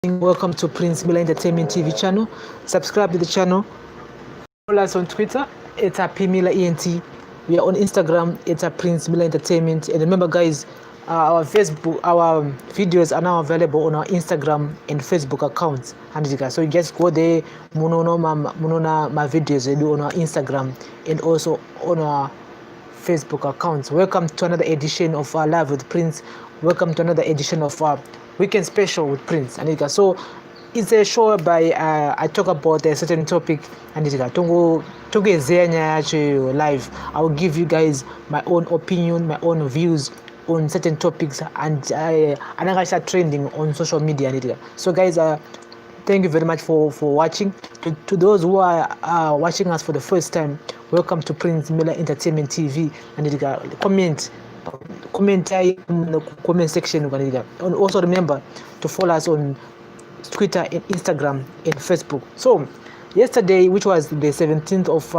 Welcome to Prince Miller Entertainment TV channel. Subscribe to the channel. Follow us on Twitter. It's at p.miller.ent. We are on Instagram. It's at Prince Miller Entertainment. And remember, guys, our videos are now available on our Instagram and Facebook accounts. So you just go there. My videos I do on our Instagram and also on our Facebook accounts. Welcome to another edition of our Live with Prince. Welcome to another edition of our Weekend Special with Prince. So it's a show by I talk about a certain topic and live. I will give you guys my own opinion, my own views on certain topics, and I start trending on social media. So guys, thank you very much for watching. To those who are watching us for the first time, welcome to Prince Miller Entertainment TV. And comment in the comment section. And also remember to follow us on Twitter and Instagram and Facebook. So yesterday, which was the 17th of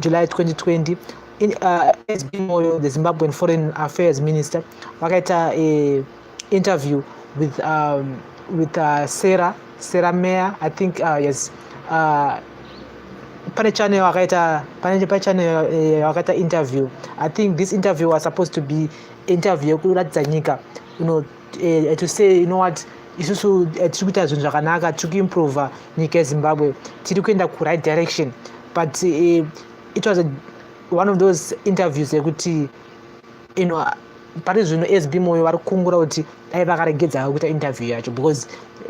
July 2020, S.B.Moyo, the Zimbabwean Foreign Affairs Minister, wakaita a interview with Sarah Mayer, I think. Yes. Pane channel wakaita interview. I think this interview was supposed to be interview kuratanyika, to say, what, isusu tikuita zvinhu zvakanaka, tikuimprove nyika yeZimbabwe, tiri kuenda right direction. But it was one of those interviews yekuti pari zvino S.B.Moyo vari kukungura kuti dai vakaregedza kuita interview yacho, because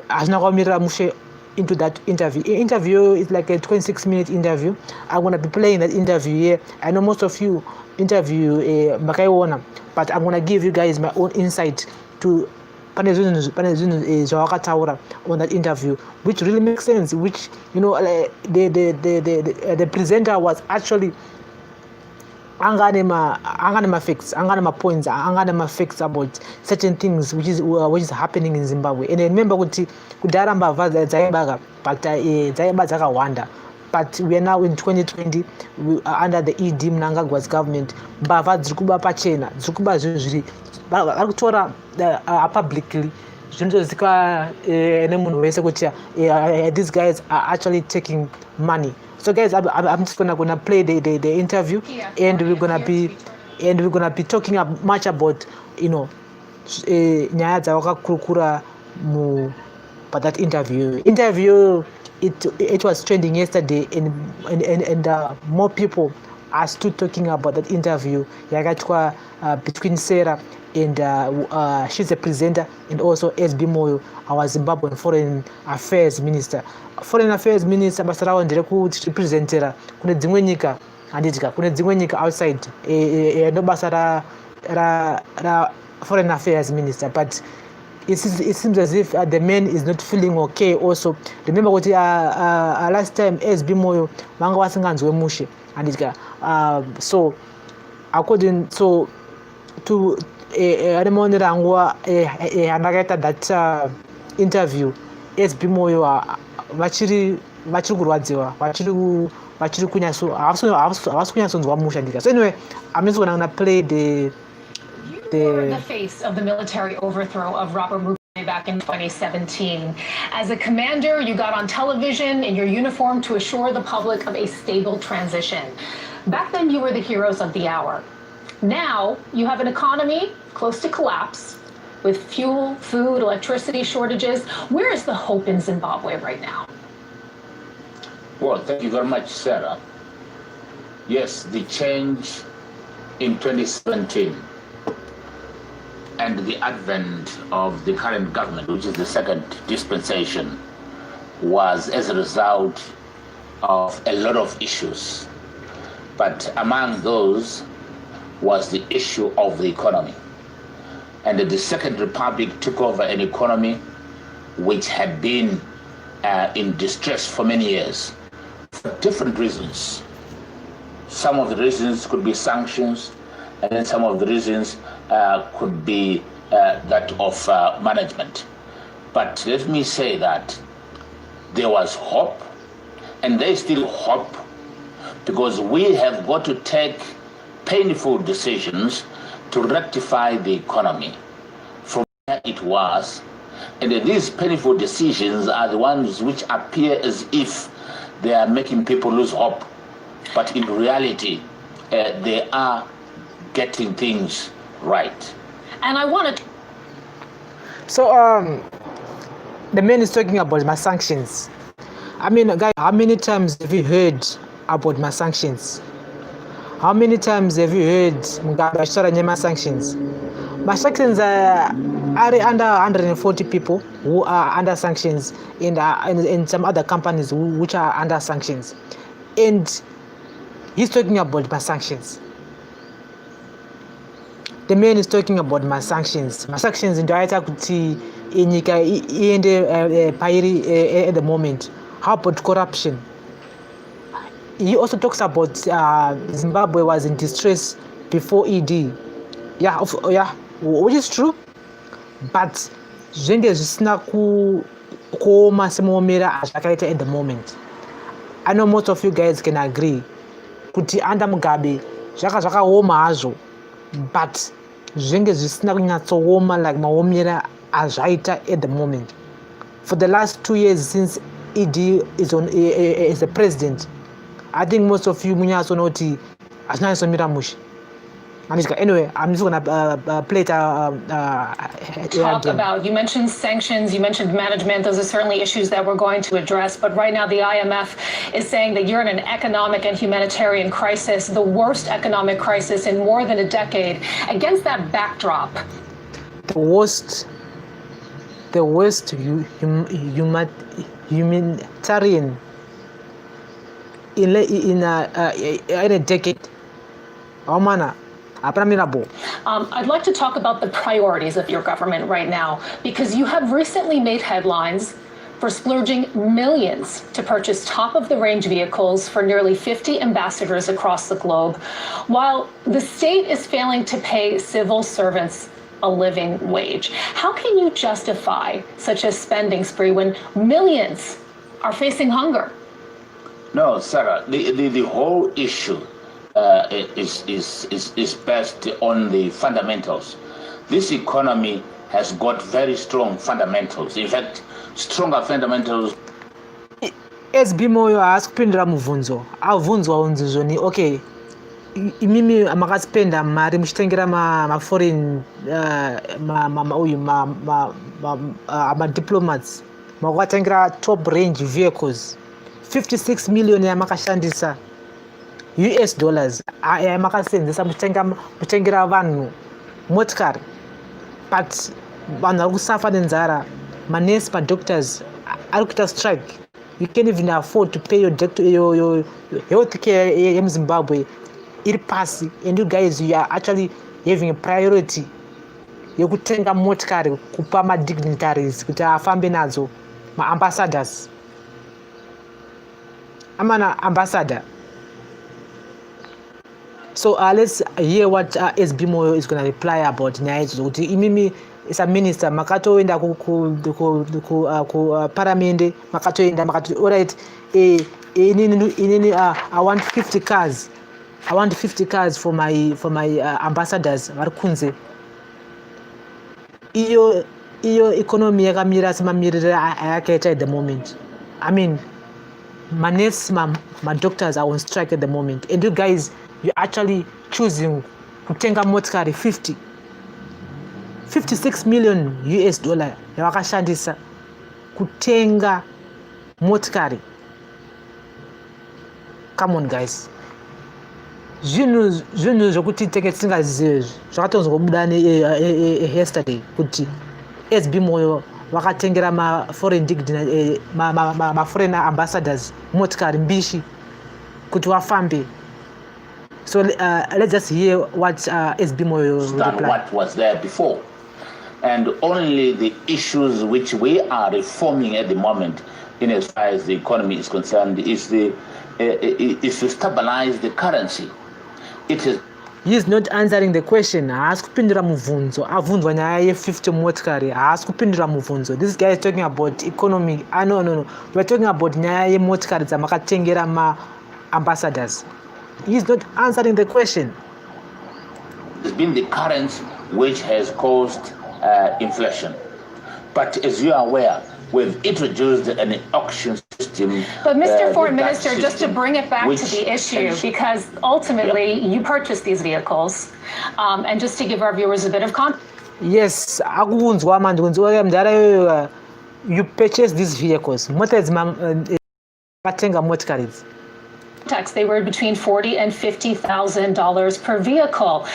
hazvina kumirira mushe into that interview. Interview is like a 26-minute interview. I'm going to be playing that interview here. I know most of you interview makaiona, but I'm going to give you guys my own insight to on that interview, which really makes sense, which the presenter was actually anganema facts, anganema points, anganema facts about certain things which is happening in Zimbabwe. And remember kuti kudaramba vaza dzaibaga, but dzaiba dzakawanda. But we are now in 2020, we are under the ED Mnangagwa's government. Mbava dzikuba pachena, dzikuba zviri vakutora publicly. These guys are actually taking money. So guys, I'm just gonna play the interview, and we're gonna be talking much about nyaya dzavakakurukura but that interview it was trending yesterday, and more people are still talking about that interview yakaitwa between Sarah and she's a presenter, and also S.B.Moyo, our Zimbabwean Foreign Affairs Minister. Foreign Affairs Minister basa rawo nderekusrepresentera kune dzimwe nyika, handitika kune dzimwe nyika outside ndo basa ra Foreign Affairs Minister. But it seems as if the man is not feeling okay also. Remember kuti last time S.B.Moyo vanga vasinganzwe mushe, handitika. So according to arimonera nguva andakaita that interview, S.B.Moyo vachiri kurwadziwa, vachiri kunyatsonzwa musha. So anyway, I'm just gonna play the face of the military overthrow of Robert Mugabe back in 2017. As a commander, you got on television in your uniform to assure the public of a stable transition. Back then, you were the heroes of the hour. Now, you have an economy close to collapse with fuel, food, electricity shortages. Where is the hope in Zimbabwe right now? Well, thank you very much, Sarah. Yes, the change in 2017 and the advent of the current government, which is the second dispensation, was as a result of a lot of issues. But among those was the issue of the economy. And the Second Republic took over an economy which had been in distress for many years for different reasons. Some of the reasons could be sanctions, and then some of the reasons could be that of management. But let me say that there was hope, and there's still hope, because we have got to take painful decisions to rectify the economy from where it was And these painful decisions are the ones which appear as if they are making people lose hope. But in reality, they are getting things right. And I want to... So, the man is talking about my sanctions. I mean, guys, how many times have you heard about my sanctions? How many times have you heard my sanctions? My sanctions are under 140 people who are under sanctions in some other companies which are under sanctions. And he's talking about my sanctions. The man is talking about my sanctions. My sanctions in the at the moment. How about corruption? He also talks about Zimbabwe was in distress before ED. Yeah, which is true. But zvenge zvisina kuoma semuomera azvakaita at the moment. I know most of you guys can agree kuti under Mugabe zvakaoma hazvo, but zvenge zvisina kunyatsooma like maomera azvaita at the moment. For the last 2 years since ED is the president, I think most of you munyatsoona hazvinyatsomira mushe. Anyway, I'm just going to play it. Talk about, you mentioned sanctions, you mentioned management. Those are certainly issues that we're going to address. But right now, the IMF is saying that you're in an economic and humanitarian crisis, the worst economic crisis in more than a decade. Against that backdrop, the worst humanitarian in a decade. Oh, man. I'd like to talk about the priorities of your government right now, because you have recently made headlines for splurging millions to purchase top-of-the-range vehicles for nearly 50 ambassadors across the globe, while the state is failing to pay civil servants a living wage. How can you justify such a spending spree when millions are facing hunger? No, Sarah, the whole issue is based on the fundamentals. This economy has got very strong fundamentals. In fact, stronger fundamentals. S.B.Moyo askupindira mubvunzo. Avunzwa unzizvoni, okay, imimi makaspenda mari muchitengera ma-foreign diplomats, makatengera top range vehicles. 56 million yamakashandisa US dollars yamakasenzesa muchitengera vanhu motikari, but vanhu vari kusafa nenzara. Manesi, madoctors ari kuita strike. You can't even afford to pay your health care in Zimbabwe. Iri pasi, and you guys, you are actually having a priority yekutenga motikari kupa madignitaries kuti afambe nadzo, ma-ambassadors. I'm an ambassador. So let's hear what S.B.Moyo is going to reply about nyaya. Imimi is a minister, makatoenda ku paramende, makatoenda, all right, I want 50 cars. I want 50 cars for my ambassadors varikunze. Iyo economy yakamira semamirira ayakaita at the moment. I mean, my nurses, my doctors are on strike at the moment, and you guys, you're actually choosing kutenga motikari 56 million US dollar yavakashandisa kutenga motikari. Come on, guys. Zvinhu zvokuti tenge tisingazivi zvakatongobuda yesterday kuti S.B.Moyo vakatengera ma-foreign foreign ambassadors motikari mbishi kuti vafambe. So let's just hear what S.B.Moyo replied. What was there before, and only the issues which we are reforming at the moment, in as far as the economy is concerned, is to stabilize the currency. It is. He is not answering the question. Haskupindira muvunzo. Avunzwa nyaya ye 50 motikari. Haskupindira muvunzo. This guy is talking about economy. No. We are talking about nyaya ye motikari dzamakatengera ma-ambassadors. He is not answering the question. It's been the currency which has caused inflation. But as you are aware, we've introduced an auction system. But Mr. Foreign Minister, just to bring it back to the issue, because ultimately you purchased these vehicles, and just to give our viewers a bit of context. Yes, you purchase these vehicles. They were between $40,000 and $50,000 per vehicle.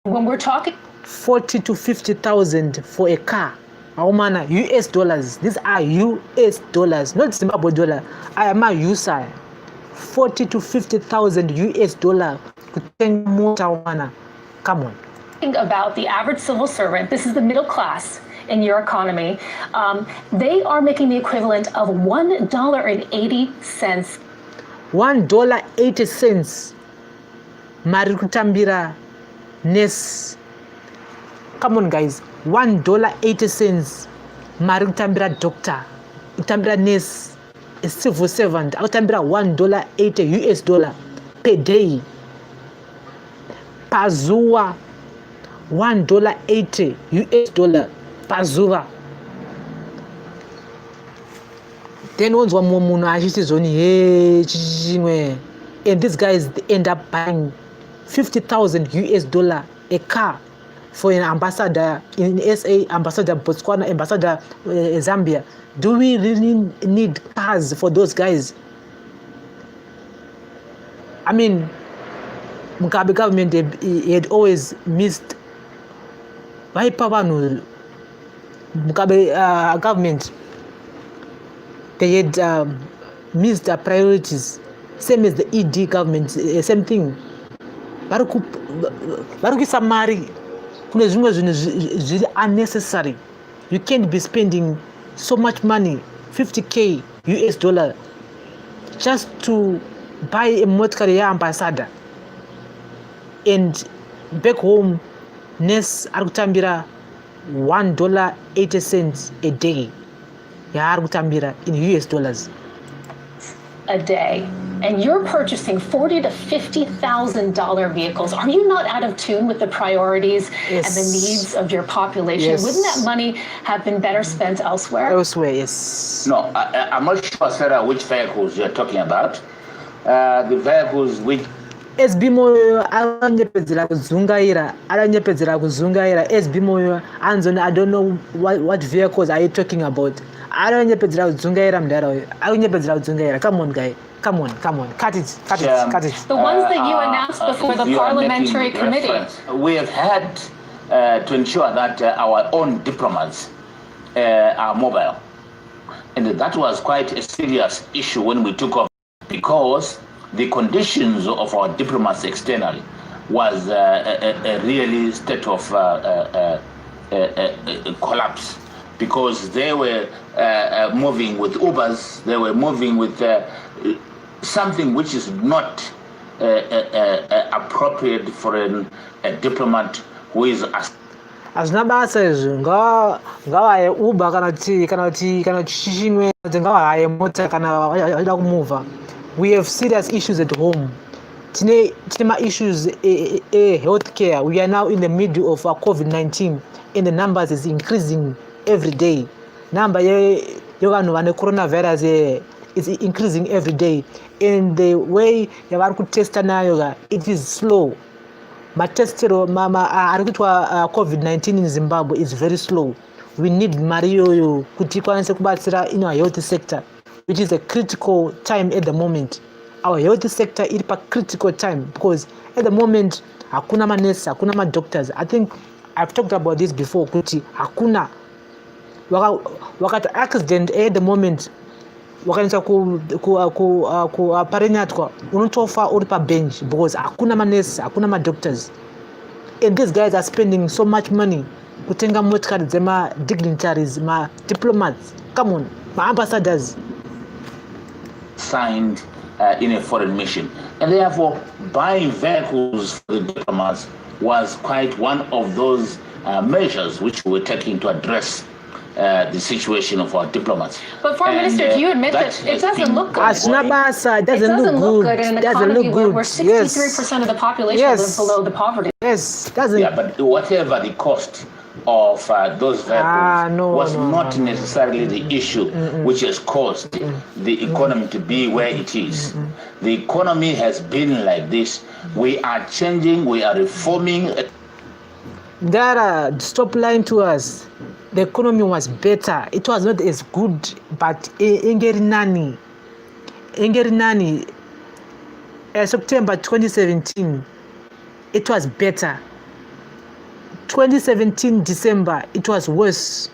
When we're talking 40 to 50,000 for a car. US dollars. These are US dollars, not Zimbabwe dollar. I am a user. 40 to 50,000 US dollar. Come on. About the average civil servant, this is the middle class in your economy, they are making the equivalent of $1.80. $1.80. Marikutambira Nes. Come on, guys. $1.80. Marikutambira doctor. Utambira Nes. A civil servant. Utambira $1.80 US dollar per day. Pazua. $1.80 US dollar. Pazua. Then once one more moon, and these guys end up buying 50,000 US dollar a car for an ambassador in SA, ambassador Botswana, ambassador Zambia. Do we really need cars for those guys? I mean, Mugabe government had always missed. Mugabe government, they had missed their priorities, same as the ED government, same thing. Samari, unnecessary. You can't be spending so much money, 50K US dollar, just to buy a motor ambassador. And back home, Nes Arutambira $1.80 a day. Arutambira in US dollars. A day, and you're purchasing $40,000 to $50,000 vehicles. Are you not out of tune with the priorities and the needs of your population? Yes. Wouldn't that money have been better spent elsewhere? Elsewhere, yes. No, I'm not sure, Sarah, which vehicles you're talking about. The vehicles which S.B.Moyo aranyepedzera kuzungaira S.B.Moyo anzoni, I don't know what vehicles are you talking about. Aranyepedzera kuzungaira mdara. Come on, guy. Come on. Cut it. The ones that you announced before the parliamentary committee. We have had to ensure that our own diplomats are mobile. And that was quite a serious issue when we took off, because the conditions of our diplomats externally was a really state of collapse, because they were moving with Ubers, they were moving with something which is not appropriate for a diplomat who is azinabasa izvo ngavaye Uber kana chimwe ngavaye mota kana vachida kumuvha. We have serious issues at home. Tine issues healthcare. We are now in the middle of COVID-19 and the numbers is increasing every day. Number coronavirus is increasing every day. And the way you could test it is slow. COVID-19 in Zimbabwe is very slow. We need Mario kuti kwanise kubatsira in our health sector, which is a critical time at the moment. Our health sector is a critical time because at the moment, hakuna manesi, hakuna ma doctors. I think I've talked about this before. Kuti hakuna wakati accident at the moment, wakanisa ku parenyatwa unotofa uri pa bench because hakuna manesi, hakuna ma doctors. And these guys are spending so much money kutenga motikari dzema dignitaries, ma diplomats. Come on, my ambassadors. Signed in a foreign mission, and therefore buying vehicles for the diplomats was quite one of those measures which we were taking to address the situation of our diplomats. But Foreign Minister, do you admit that it doesn't look good? It doesn't look good in an economy where 63% of the population live below the poverty. Yes, doesn't. Yeah, but whatever the cost, of those vehicles was not no. necessarily the issue which has caused the economy to be where it is. The economy has been like this. We are changing, we are reforming. Dara, stop lying to us. The economy was better. It was not as good, but Ingerinani, September 2017, it was better. 2017 December, it was worse.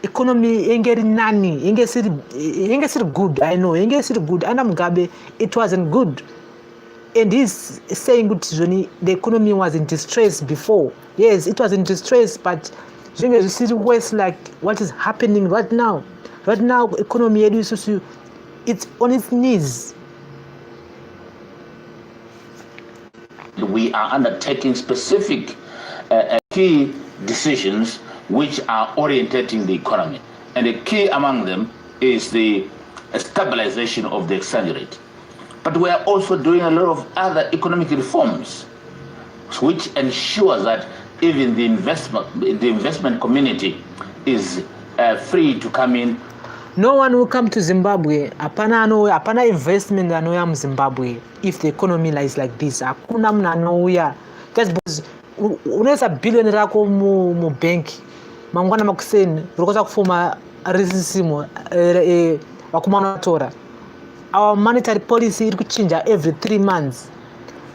Economy Ingerinani, Ingesir good. I know, Ingesir good. And Mugabe, it wasn't good. And he's saying the economy was in distress before. Yes, it was in distress, but you see worse like what is happening right now. Right now, economy it's on its knees. We are undertaking specific key decisions which are orientating the economy. And the key among them is the stabilization of the exchange rate. But we are also doing a lot of other economic reforms which ensure that even the investment community is free to come in. No one will come to Zimbabwe. Apana investment anoya mu Zimbabwe if the economy lies like this. Hakuna mna anoya. Just because unaweza billion rako mu bank mangwana makuseni urokoza kufuma risisimo wakumana tora. Our monetary policy iri kuchinja every 3 months.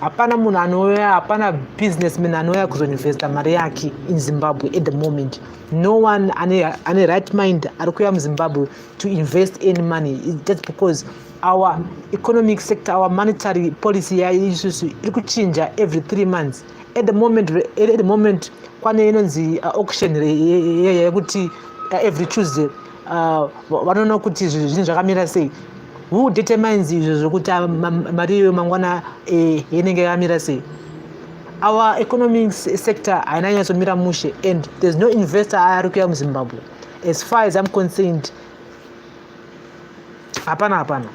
Hapana munhu anoya, hapana businessman anoya kuzoinvesta mari yake in Zimbabwe at the moment. No one ane right mind ari kuya mu Zimbabwe to invest any money. It's just because our economic sector, our monetary policy iri kuchinja every 3 months. At the moment kwane inonzi auction yekuti every Tuesday vanoona kuti zvinhu zvakamira sei. Who determines zvokuti mari mangwana yenenge yakamira sei? Our economic sector ainanyatso mushe, and there's no investor ari kuya mu Zimbabwe. As far as I'm concerned, hapana.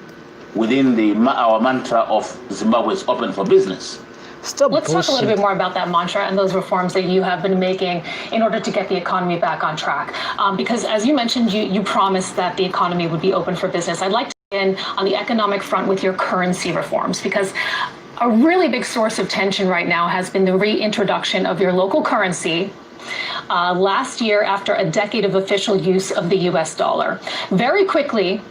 Within our mantra of Zimbabwe is open for business. Let's talk a little bit more about that mantra and those reforms that you have been making in order to get the economy back on track. Because as you mentioned, you promised that the economy would be open for business. I'd like to begin on the economic front with your currency reforms, because a really big source of tension right now has been the reintroduction of your local currency last year after a decade of official use of the US dollar. Very quickly,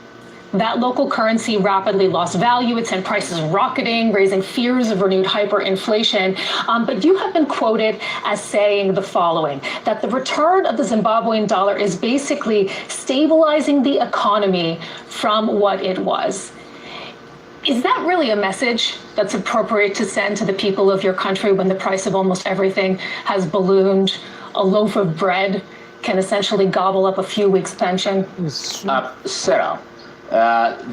that local currency rapidly lost value. It sent prices rocketing, raising fears of renewed hyperinflation. But you have been quoted as saying the following, that the return of the Zimbabwean dollar is basically stabilizing the economy from what it was. Is that really a message that's appropriate to send to the people of your country when the price of almost everything has ballooned? A loaf of bread can essentially gobble up a few weeks' pension? Sarah,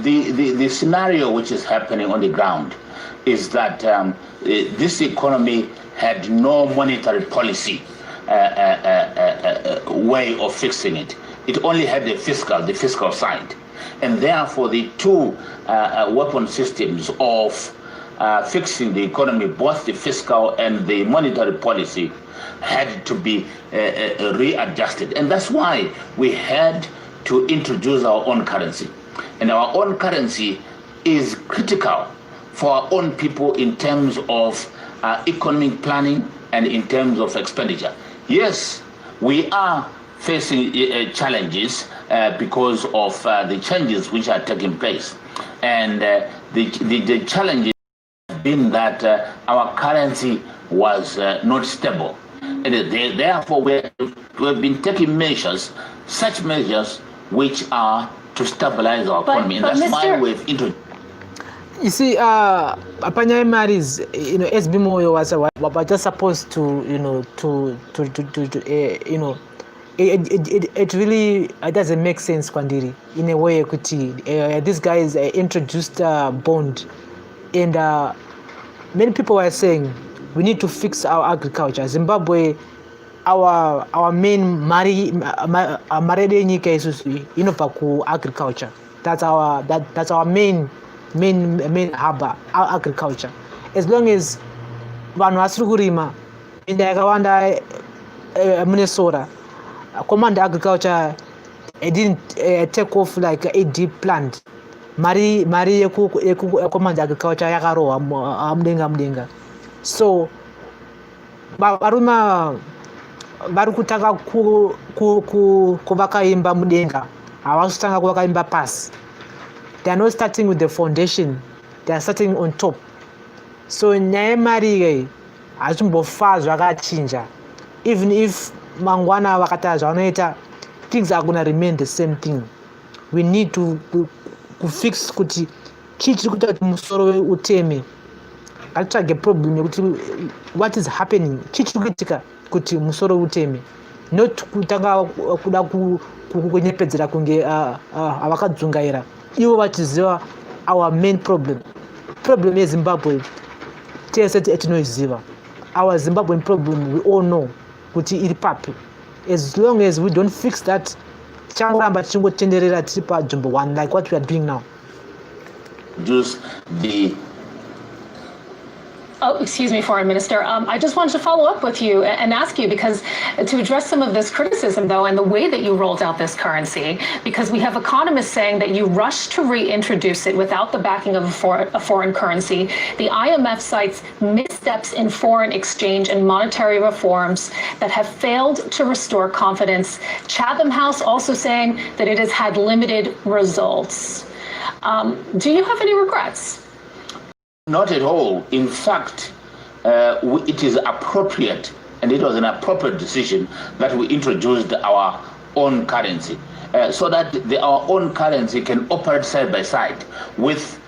the scenario which is happening on the ground is that this economy had no monetary policy way of fixing it. It only had the fiscal side. And therefore the two weapon systems of fixing the economy, both the fiscal and the monetary policy, had to be readjusted. And that's why we had to introduce our own currency. And our own currency is critical for our own people in terms of economic planning and in terms of expenditure. Yes, we are facing challenges because of the changes which are taking place. And the challenge has been that our currency was not stable. And therefore, we've been taking measures, such measures which are to stabilize our economy. And that's why we've introduced. You see, Apanya Maris, S.B.Moyo was just supposed to, it really doesn't make sense, Kwandiri, in a way. These guys introduced a bond, and many people were saying we need to fix our agriculture. Zimbabwe, our main marede nyika isusu inopa agriculture. That's our main harbor, our agriculture. As long as vanhu vasiri kurima minda yakawanda Minnesota Command Agriculture didn't take off like a deep plant. Mari Command Agriculture yakarowa mdenga. So varuma vari kutanga kuvakaimba mudenga, havasitanga kuvakaimba pasi. They are not starting with the foundation, they are starting on top. So nyaya yemari hazvimbofa zvakachinja. Even if mangwana vakata zvavanoita, things are going to remain the same thing. We need to fix kuti chii chiri kuita kuti musoro uteme. Ngatitsvage problem yekuti what is happening, chii chiri kuitika kuti musoro uteme, not kutanga kuda kunyepedzera kunge avakadzungaira ivo vachiziva our main problem yeZimbabwe tese etinoiziva. Our Zimbabwean problem we all know kuti iri papi. As long as we don't fix that, changoramba tichingotenderera tiri panzvimbo one like what we are doing now. Just the Oh, excuse me, Foreign Minister. I just wanted to follow up with you and ask you, because to address some of this criticism, though, and the way that you rolled out this currency, because we have economists saying that you rushed to reintroduce it without the backing of a foreign currency. The IMF cites missteps in foreign exchange and monetary reforms that have failed to restore confidence. Chatham House also saying that it has had limited results. Do you have any regrets? Not at all. In fact, it is appropriate, and it was an appropriate decision that we introduced our own currency, so that our own currency can operate side by side with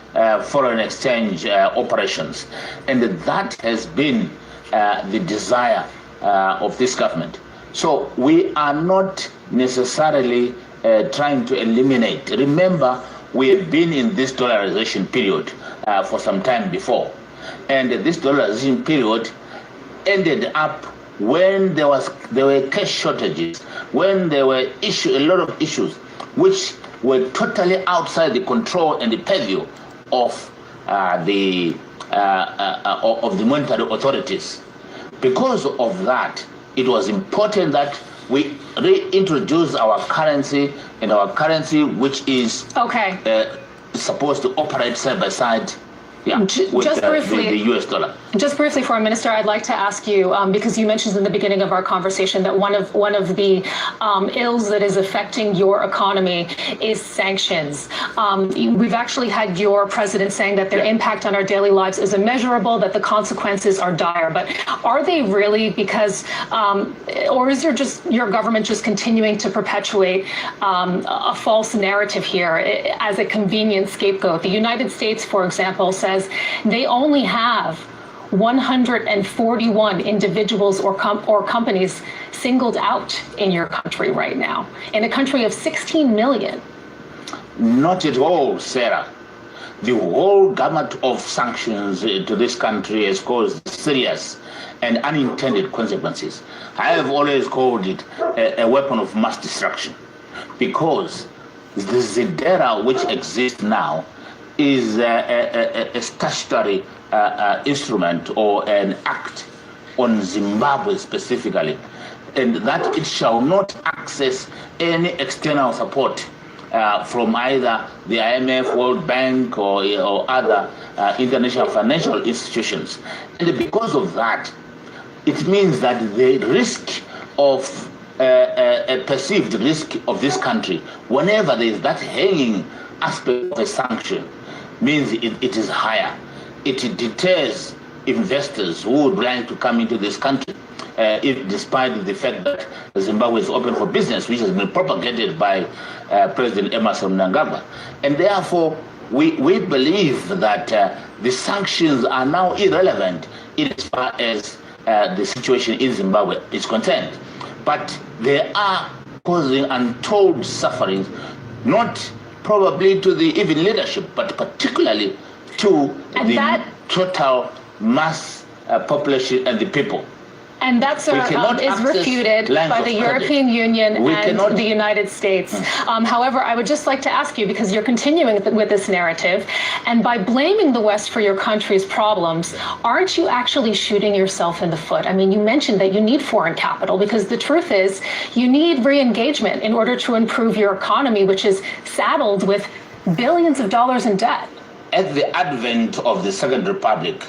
foreign exchange operations. And that has been the desire of this government. So we are not necessarily trying to eliminate. Remember, we have been in this dollarization period for some time before, and this dollarization period ended up when there were cash shortages, when there were a lot of issues which were totally outside the control and the purview of the monetary authorities. Because of that, it was important that we reintroduce our currency, and our currency which is supposed to operate side by side with the US dollar. Just briefly, Foreign Minister, I'd like to ask you, because you mentioned in the beginning of our conversation that one of the ills that is affecting your economy is sanctions. We've actually had your president saying that their impact on our daily lives is immeasurable, that the consequences are dire. But are they really? Because, or is your government just continuing to perpetuate a false narrative here as a convenient scapegoat? The United States, for example, says they only have 141 individuals or companies singled out in your country right now, in a country of 16 million. Not at all, Sarah. The whole gamut of sanctions to this country has caused serious and unintended consequences. I have always called it a weapon of mass destruction, because the Zidera which exists now is a statutory instrument or an act on Zimbabwe specifically, and that it shall not access any external support from either the IMF, World Bank, or other international financial institutions. And because of that, it means that the risk of a perceived risk of this country, whenever there is that hanging aspect of a sanction, means it is higher. It deters investors who would like to come into this country, despite the fact that Zimbabwe is open for business, which has been propagated by President Emerson Mnangagwa. And therefore, we believe that the sanctions are now irrelevant as far as the situation in Zimbabwe is concerned. But they are causing untold sufferings, not probably to the even leadership, but particularly to the total mass population and the people. And that, sir, is refuted by the European Union and the United States. However, I would just like to ask you, because you're continuing with this narrative, and by blaming the West for your country's problems, aren't you actually shooting yourself in the foot? I mean, you mentioned that you need foreign capital, because the truth is you need re-engagement in order to improve your economy, which is saddled with billions of dollars in debt. At the advent of the Second Republic,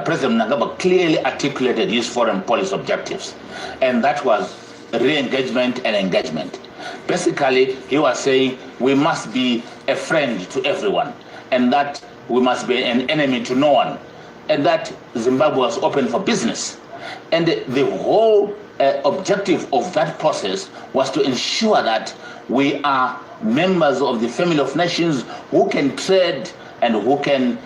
President Nagaba clearly articulated his foreign policy objectives, and that was re-engagement and engagement. Basically, he was saying we must be a friend to everyone, and that we must be an enemy to no one, and that Zimbabwe was open for business. And the whole objective of that process was to ensure that we are members of the family of nations who can trade and who can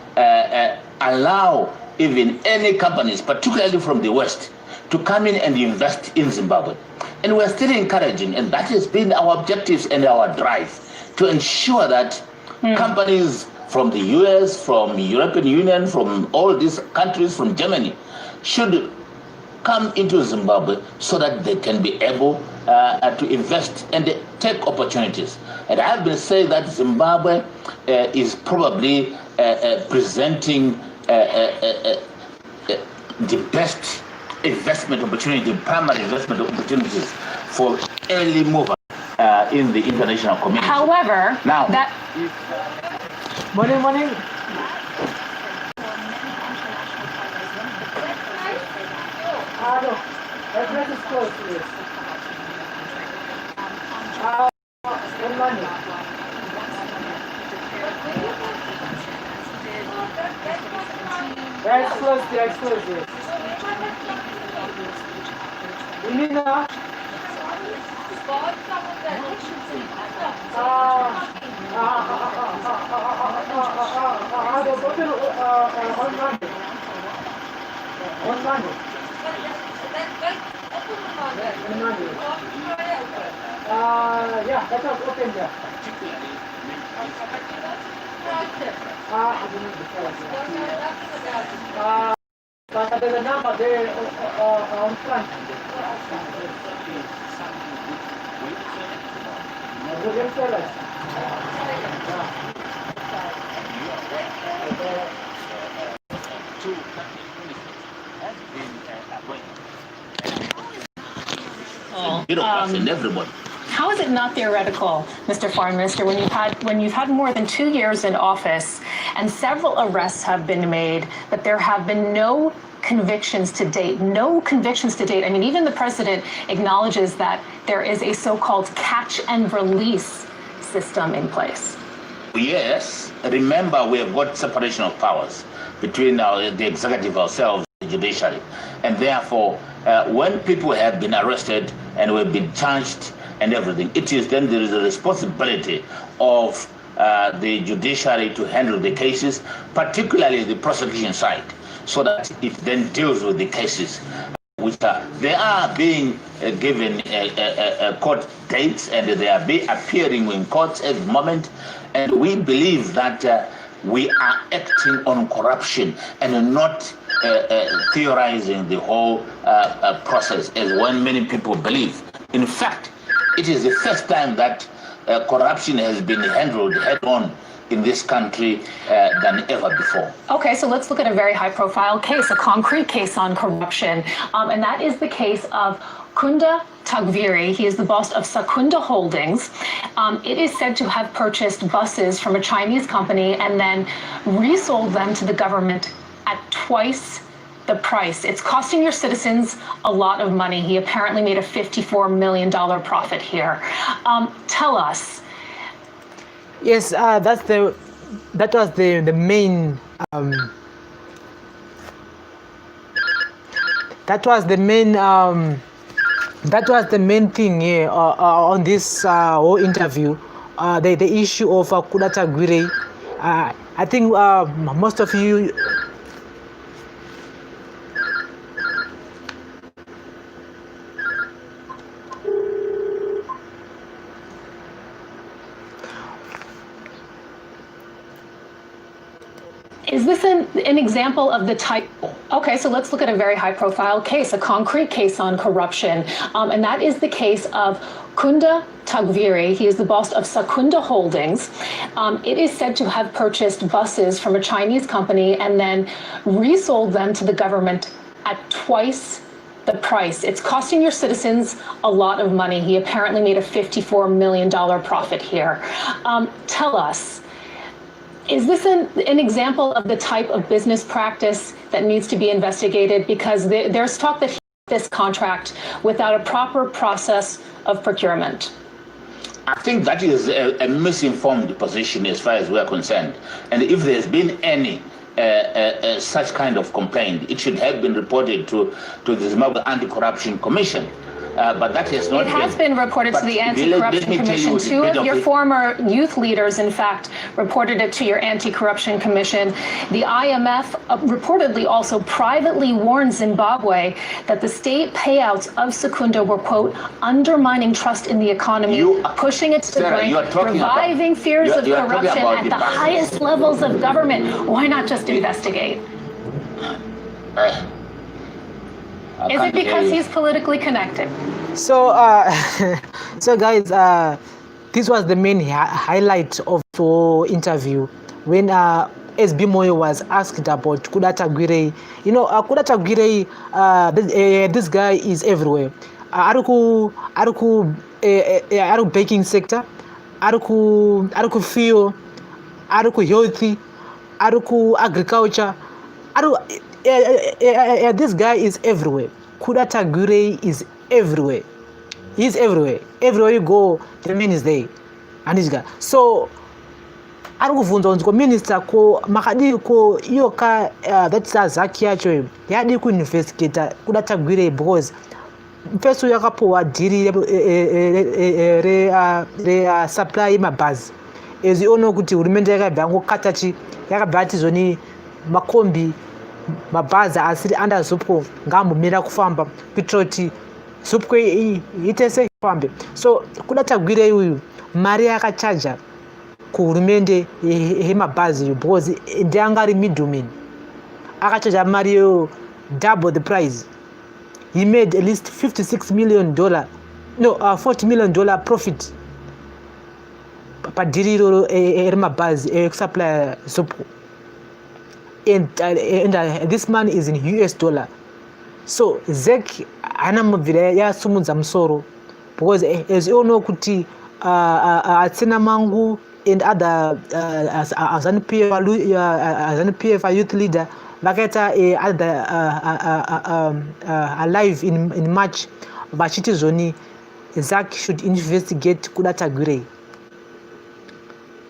allow even any companies, particularly from the West, to come in and invest in Zimbabwe. And we're still encouraging, and that has been our objectives and our drive, to ensure that companies from the US, from European Union, from all these countries, from Germany, should come into Zimbabwe so that they can be able to invest and take opportunities. And I have been saying that Zimbabwe is probably presenting the best investment opportunity, primary investment opportunities for early movers in the international community. However, now that Morning. That's close. Yeah, that was open there. But there's a number there on front. And everybody. How is it not theoretical, Mr. Foreign Minister, when you've had more than 2 years in office and several arrests have been made, but there have been no convictions to date? I mean, even the president acknowledges that there is a so-called catch and release system in place. Yes, remember we have got separation of powers between the executive ourselves, the judiciary, and therefore when people have been arrested and we've been charged and everything, it is then there is a responsibility of the judiciary to handle the cases, particularly the prosecution side, so that it then deals with the cases which they are being given court dates, and they are appearing in courts at the moment. And we believe that we are acting on corruption and not theorizing the whole process as when many people believe. In fact, it is the first time that corruption has been handled head-on in this country than ever before. Okay, so let's look at a very high-profile case, a concrete case on corruption, and that is the case of Kunda Tagviri. He is the boss of Sakunda Holdings. It is said to have purchased buses from a Chinese company and then resold them to the government at twice the price. It's costing your citizens a lot of money. He apparently made a $54 million profit here. Tell us. Yes, that was the main thing here on this whole interview. The issue of Kunda Tagviri. I think most of you. Is this an example of the type? Okay, so let's look at a very high-profile case, a concrete case on corruption, and that is the case of Kunda Tagviri. He is the boss of Sakunda Holdings. It is said to have purchased buses from a Chinese company and then resold them to the government at twice the price. It's costing your citizens a lot of money. He apparently made a $54 million profit here. Tell us, is this an example of the type of business practice that needs to be investigated? Because there's talk that he got this contract without a proper process of procurement. I think that is a misinformed position as far as we're concerned. And if there's been any such kind of complaint, it should have been reported to the Zimbabwe Anti-Corruption Commission. But that has not. It has been reported to the Anti-Corruption Commission. Two of your former youth leaders, in fact, reported it to your Anti-Corruption Commission. The IMF reportedly also privately warned Zimbabwe that the state payouts of Secunda were, quote, undermining trust in the economy, pushing it to the brink, reviving fears of corruption at the highest levels of government. Why not just investigate? Is it because he's politically connected? So, so guys, this was the main highlight of the interview when S.B.Moyo was asked about Kudata Gwire. You know, Kudata Gwire, this guy is everywhere. Aruku baking sector, aruku fuel, aruku healthy, aruku agriculture, this guy is everywhere. Kudata Gwire is everywhere. He's everywhere. Everywhere you go, the man is there. And this guy. So, arikuvunza minister ko makadi ko yoka that's Zaki yacho yadi ku investigate Kudata Gwire because first yakapowa diri re supply mabhazi eziono kuti hurumende yakabva ngokatachi yakabva zoni makombi mabhazi asiri under Zupco ngamumira kufamba kuitira Zupco itese ifambe. So Kudata Gwire uyu mari yakachaja kuhurumende yemabhazi because ndiangari middleman akachaja mari yo double the price. He made at least $56 million, no, $40 million profit padiriro mabhazi supply Zupco. And this man is in US dollar. So Zek anamuvira yasumudza musoro because as you know kuti atsina mangu and other ZANU-PF youth leader vakaita alive in March vachiti zoni Zak should investigate Kudata Gwire.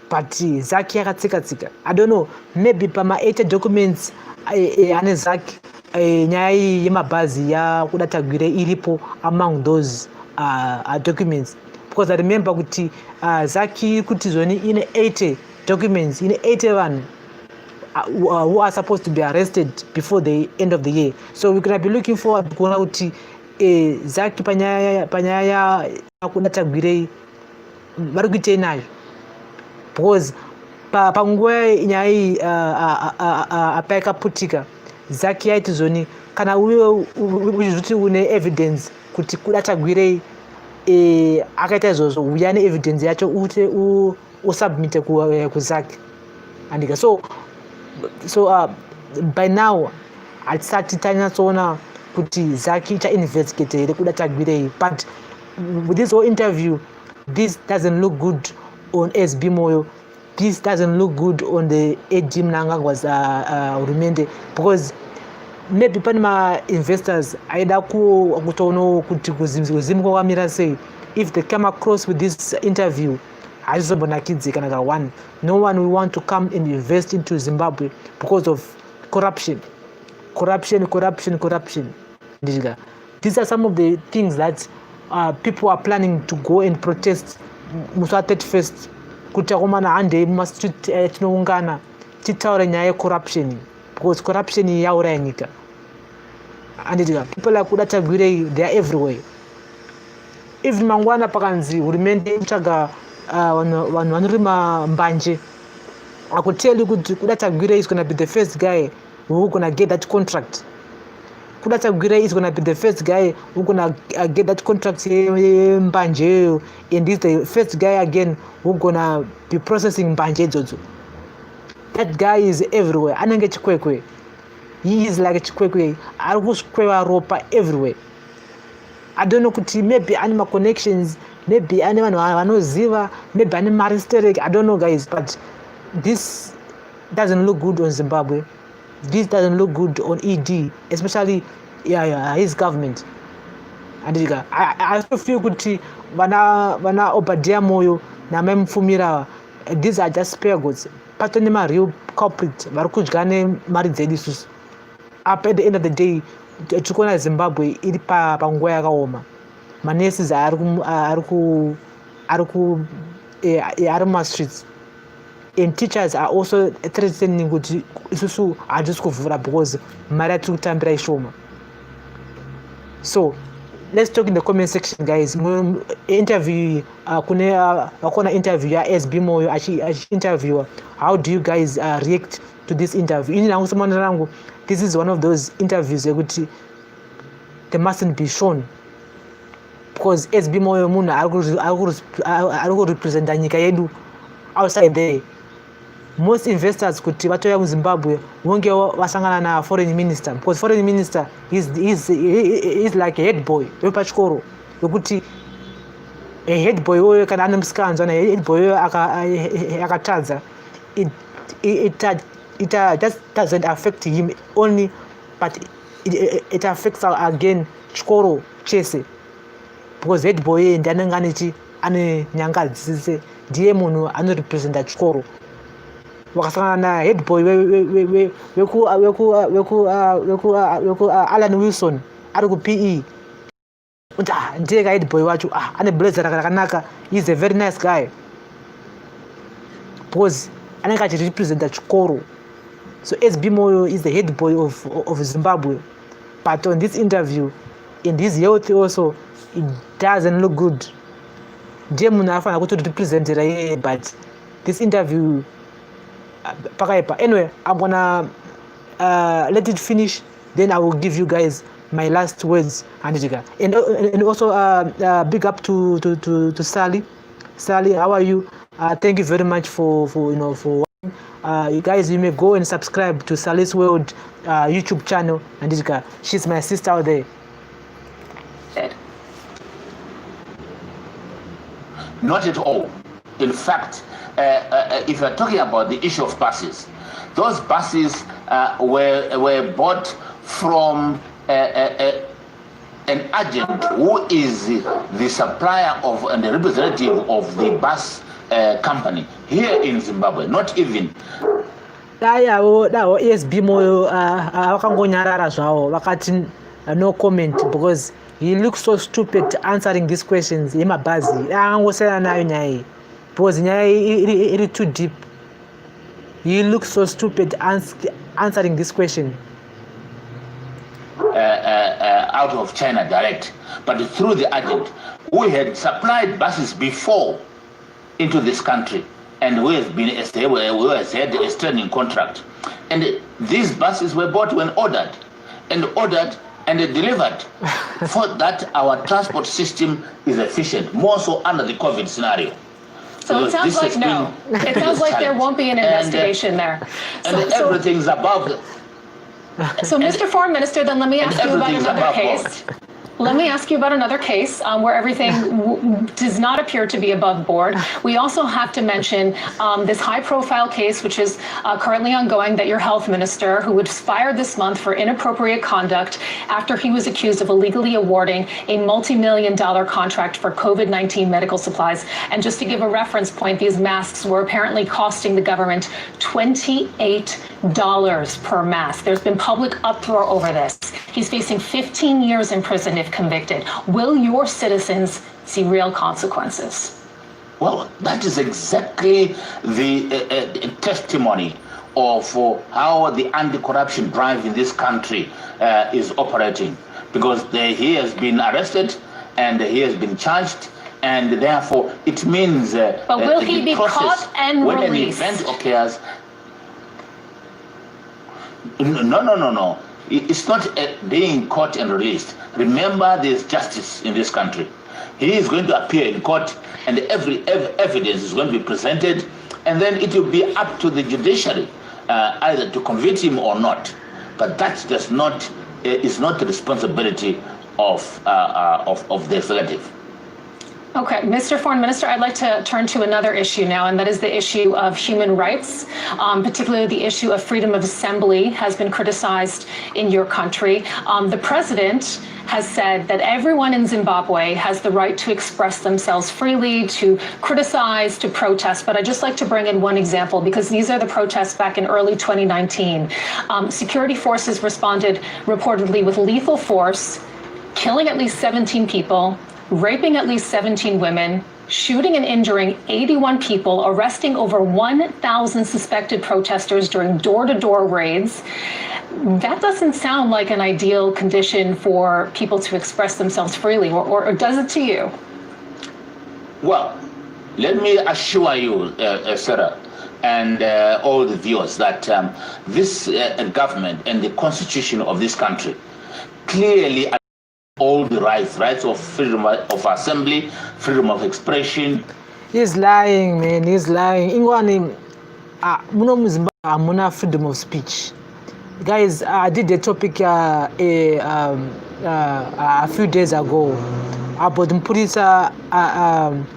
But Zaki yakatsika. I don't know, maybe pama 80 documents ane Zaki nyaya yemabhazi ya Kudata Gwire iripo among those documents. Because I remember kuti Zaki kuti zoni ine 80 documents, ine 81 who are supposed to be arrested before the end of the year. So we're going to be looking forward to kuona kuti Zaki panyaya Kudata Gwire vari kuita nayo. Because panguva nyaya apakaputika Zaki yaiti zoni kana uchizviti une evidence kuti Kudata Gwire akaita izvozvo uya neevidence yacho ute usubmite kuZaki. Andika so by now hatisati tanyatsoona kuti Zaki investigate here Kudata Gwire. But with this whole interview, this doesn't look good on S.B.Moyo. This doesn't look good on the AD Mnangagwa's hurumende because maybe panama investors aida kutono kuti kuzimu kwamira sei. If they come across with this interview, one, no one will want to come and invest into Zimbabwe because of corruption. These are some of the things that people are planning to go and protest Musa 31st. Kutakomana ande must tinoungana titaure nyaya corruption because corruption yaura nyika. And people like Kudata Gwire, they are everywhere. If mangwana pakanzi hurumende kutsvaga vanhu vanorima mbanje I could tell you Kudata Gwire is going to be the first guy who's going to get that contract. Kudata Gwire is going to be the first guy who's going to get that contract in Mbanje, and this the first guy again who's going to be processing Mbanje. That guy is everywhere. Anange Chikwekwe. He is like Chikwekwe. Arguskwewa ropa everywhere. I don't know, maybe animal connections, maybe anyone ziva, maybe animal hysteric. I don't know, guys, but this doesn't look good on Zimbabwe. This doesn't look good on ED, especially his government. And I also feel good wana Obadia Moyo na Memfumira. These are just spare goods. Patonema real culprit. Varukujgane marizedisus. Up at the end of the day, Chukona Zimbabwe iri pa nguwa yakaoma. Manesi aruma streets. And teachers are also threatening kuti isusu ajisi kuvhura because mari atiri kutambira ishoma. So let's talk in the comment section, guys. Interview wakona interview ya S.B.Moyo interviewer. How do you guys react to this interview? This is one of those interviews they mustn't be shown, because S.B.Moyo muna ari representa nyika yedu outside there. Most investors kuti vatoya muZimbabwe wonge vasangana na foreign minister, because foreign minister is like a head boy wepachikoro wekuti a head boy oyo kana ane musikanzwa na head boy oyo akatadza, it just doesn't affect him only, but it affects again chikoro chese, because head boy ndianenge aneti ane nyanga dzisise ndiye munhu anorepresenta chikoro. Wakasangana na head boy weku Alan Wilson ari ku PE. Ndiye head boy wacho ane blazer rakanaka. He's a very nice guy, because anenge achirepresenta chikoro. So S.B.Moyo is the head boy of Zimbabwe, but on this interview, in this health also, it doesn't look good. Ndiye munhu afana kuti representera yeye, but this interview pakaipa. Anyway, I'm gonna let it finish, then I will give you guys my last words. And also big up to Sally. Sally, how are you? Thank you very much for watching. You guys, you may go and subscribe to Sally's World YouTube channel. And she's my sister out there. Not at all. In fact, if you're talking about the issue of buses, those buses were bought from an agent who is the supplier of and the representative of the bus company here in Zimbabwe, not even. S.B.Moyo vakangonyarara zvavo vakati no comment, because he looks so stupid answering these questions yemabhazi. Angangosiyana nayo nyaya, because nyaya iri too deep. He looks so stupid answering this question. Out of China direct, but through the agent who had supplied buses before into this country, and who has had a standing contract. And these buses were bought when ordered and delivered, for that our transport system is efficient, more so under the COVID scenario. So it sounds like no. It sounds like there won't be an investigation there. And everything's above. So, Mr. Foreign Minister, then let me ask you about another case. Let me ask you about another case where everything does not appear to be above board. We also have to mention this high-profile case, which is currently ongoing, that your health minister, who was fired this month for inappropriate conduct after he was accused of illegally awarding a multi-million-dollar contract for COVID-19 medical supplies. And just to give a reference point, these masks were apparently costing the government $28 per mask. There's been public uproar over this. He's facing 15 years in prison if convicted. Will your citizens see real consequences? Well, that is exactly the testimony of how the anti-corruption drive in this country is operating, because he has been arrested and he has been charged, and therefore it means but will he be caught and when released? An event occurs, No. It's not being caught and released. Remember, there's justice in this country. He is going to appear in court, and every evidence is going to be presented, and then it will be up to the judiciary either to convict him or not. But that is not the responsibility of the executive. Okay, Mr. Foreign Minister, I'd like to turn to another issue now, and that is the issue of human rights, particularly the issue of freedom of assembly has been criticized in your country. The president has said that everyone in Zimbabwe has the right to express themselves freely, to criticize, to protest. But I'd just like to bring in one example, because these are the protests back in early 2019. Security forces responded reportedly with lethal force, killing at least 17 people, raping at least 17 women, shooting and injuring 81 people, arresting over 1,000 suspected protesters during door-to-door raids. That doesn't sound like an ideal condition for people to express themselves freely, or does it to you? Well, let me assure you, Sarah, and all the viewers that this government and the constitution of this country clearly all the rights of freedom of assembly, freedom of expression. He's lying, man. He's lying. Ingwani, muna freedom of speech. Guys, I did a topic a few days ago about Mpurisa.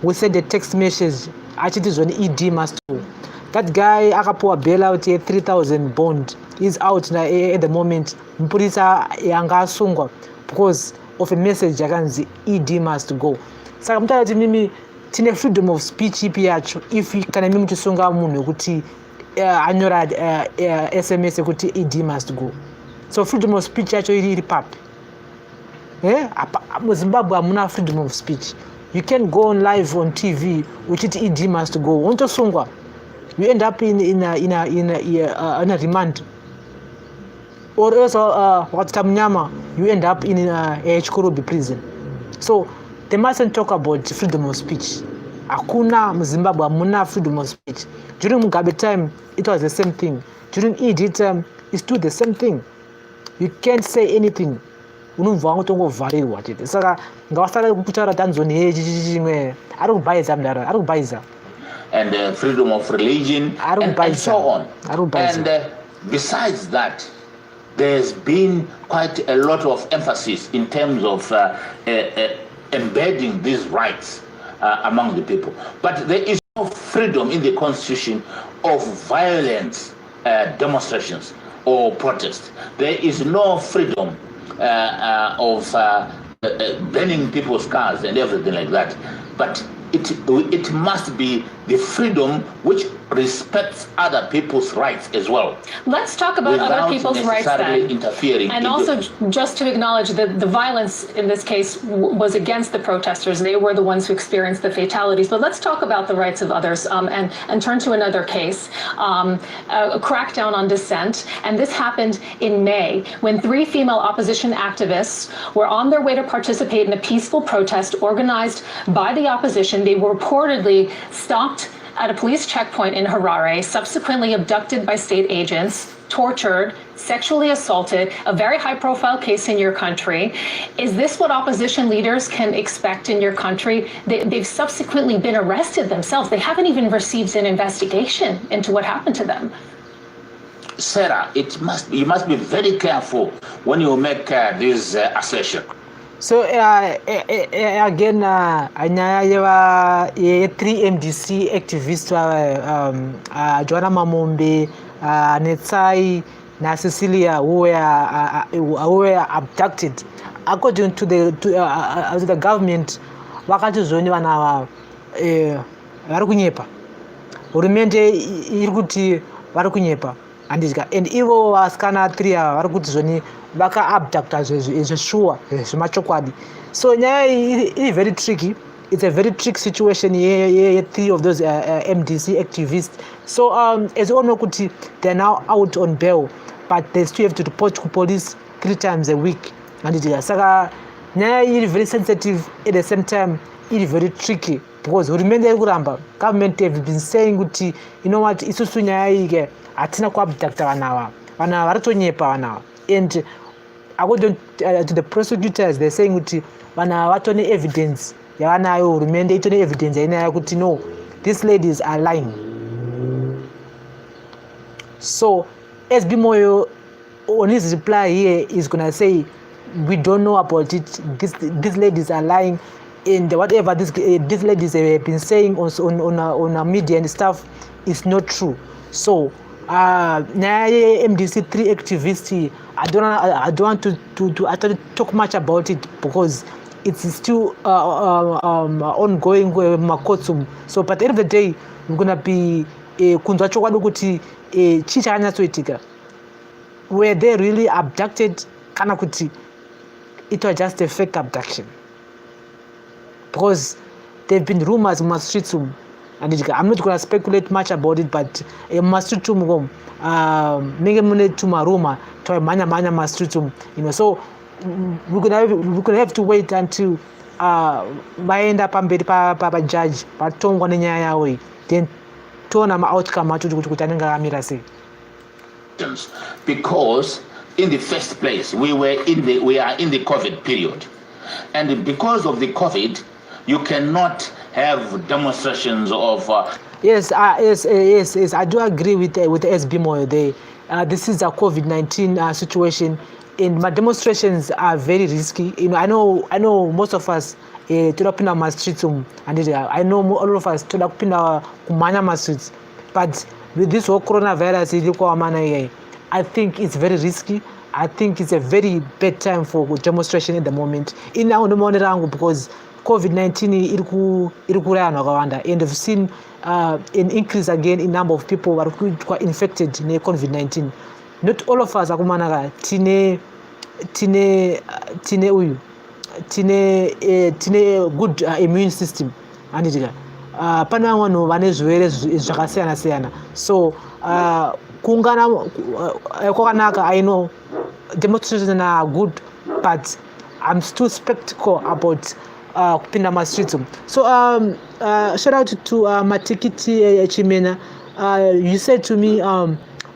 We said the text message actually is on ED must go. That guy akapoa bailout 3,000 bond. He's out now at the moment. Mpurisa yanga sungwa because of a message akanzi ED must go. Saka mutati mimi tine freedom of speech ipi yacho if kana mimi chisunga munhu kuti anyora SMS kuti ED must go. So freedom of speech yacho iri papi. Zimbabwe hamuna freedom of speech. You can go on live on TV uchiti ED must go. Wontosungwa. You end up in a remand. Or else you end up in a Chikurubi prison. So they mustn't talk about freedom of speech. Akuna Zimbabwe muna freedom of speech. During Mugabe time, it was the same thing. During ED time, it's still the same thing. You can't say anything. Saka ngawasala kukuchara tanzoni arikubaiza and freedom of religion and so on. And besides that, there's been quite a lot of emphasis in terms of embedding these rights among the people. But there is no freedom in the constitution of violent demonstrations or protest. There is no freedom of burning people's cars and everything like that. But it must be the freedom which respects other people's rights as well. Let's talk about other people's rights then. Interfering and also just to acknowledge that the violence in this case was against the protesters. They were the ones who experienced the fatalities. But let's talk about the rights of others and turn to another case, a crackdown on dissent. And this happened in May when 3 female opposition activists were on their way to participate in a peaceful protest organized by the opposition. They were reportedly stopped at a police checkpoint in Harare, subsequently abducted by state agents, tortured, sexually assaulted, a very high-profile case in your country. Is this what opposition leaders can expect in your country? They've subsequently been arrested themselves. They haven't even received an investigation into what happened to them. Sarah, you must be very careful when you make this assertion. So again, nyaya 3 MDC activists Joanna Mamombe, Netsai, na Cecilia who were abducted. According to the government, wakati zoni wana vari kunyepa. Hurumende iri kuti vari kunyepa. And ivo vasikana 3 vari kuti zoni vaka abducta zveshuwa zvemachokwadi. So nyaya iri very tricky. It's a very tricky situation here. 3 of those MDC activists. So as you all know, they're now out on bail, but they still have to report to police 3 times a week. And saka nyaya iri very sensitive at the same time. Iri very tricky because government have been saying you know what, isusu nyaya ike atina kuabducta vanawa. vana varitonyepa vana. And according to the prosecutors, they're saying kuti vana vatone evidence yavanayo, hurumende itone evidence yainaya kuti no, these ladies are lying. So S.B.Moyo on his reply here is gonna say we don't know about it, these ladies are lying, and whatever these ladies have been saying on media and stuff is not true. So MDC3 activists, I don't want to actually talk much about it because it's still ongoing makotsum. So but at the end of the day we're gonna be kunzwa chokwadi kuti chii chakanyatsoitika, were they really abducted kana kuti it was just a fake abduction, because there have been rumors in streets, and I'm not going to speculate much about it, but streets menge mune tumaruma manya streets, so we're gonna have to wait until vaenda pamberi pajudge vatongwa nenyaya yawo, then toona ma-outcome acho kuti anenge akamira sei. Because in the first place we are in the COVID period, and because of the COVID you cannot have demonstrations of yes, I do agree with S.B.Moyo there. This is a COVID-19 situation, and my demonstrations are very risky. I know most of us tulapinda ma streets, and I know all of us tulapinda kumanya ma streets, but with this whole coronavirus, I think it's very risky. I think it's a very bad time for demonstration at the moment. Because COVID-19 and we've seen an increase again in number of people who are infected in COVID-19. Not all of us are tine good immune system. Pana wanu vane zvirwere zvakasiyana siyana. So kungana kwakanaka, I know demonstrations are good, but I'm still skeptical about kupinda ma streets. So shout out to Matikiti Chimena. You said to me,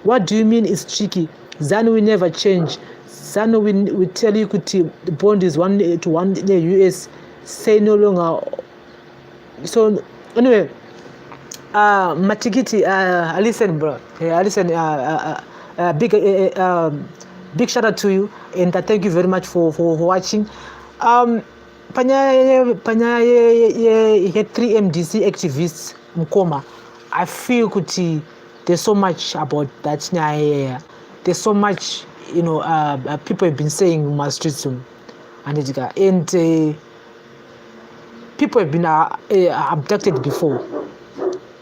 what do you mean it's tricky? ZANU will never change. ZANU will tell you kuti the bond is 1 to 1 in the US, say no longer. So anyway, Matikiti, listen bro, listen, big shout out to you, and thank you very much for watching. Panya 3MDC activists mkoma, I feel kuti there's so much about that. There's so much, people have been saying in my streets, and people have been abducted before.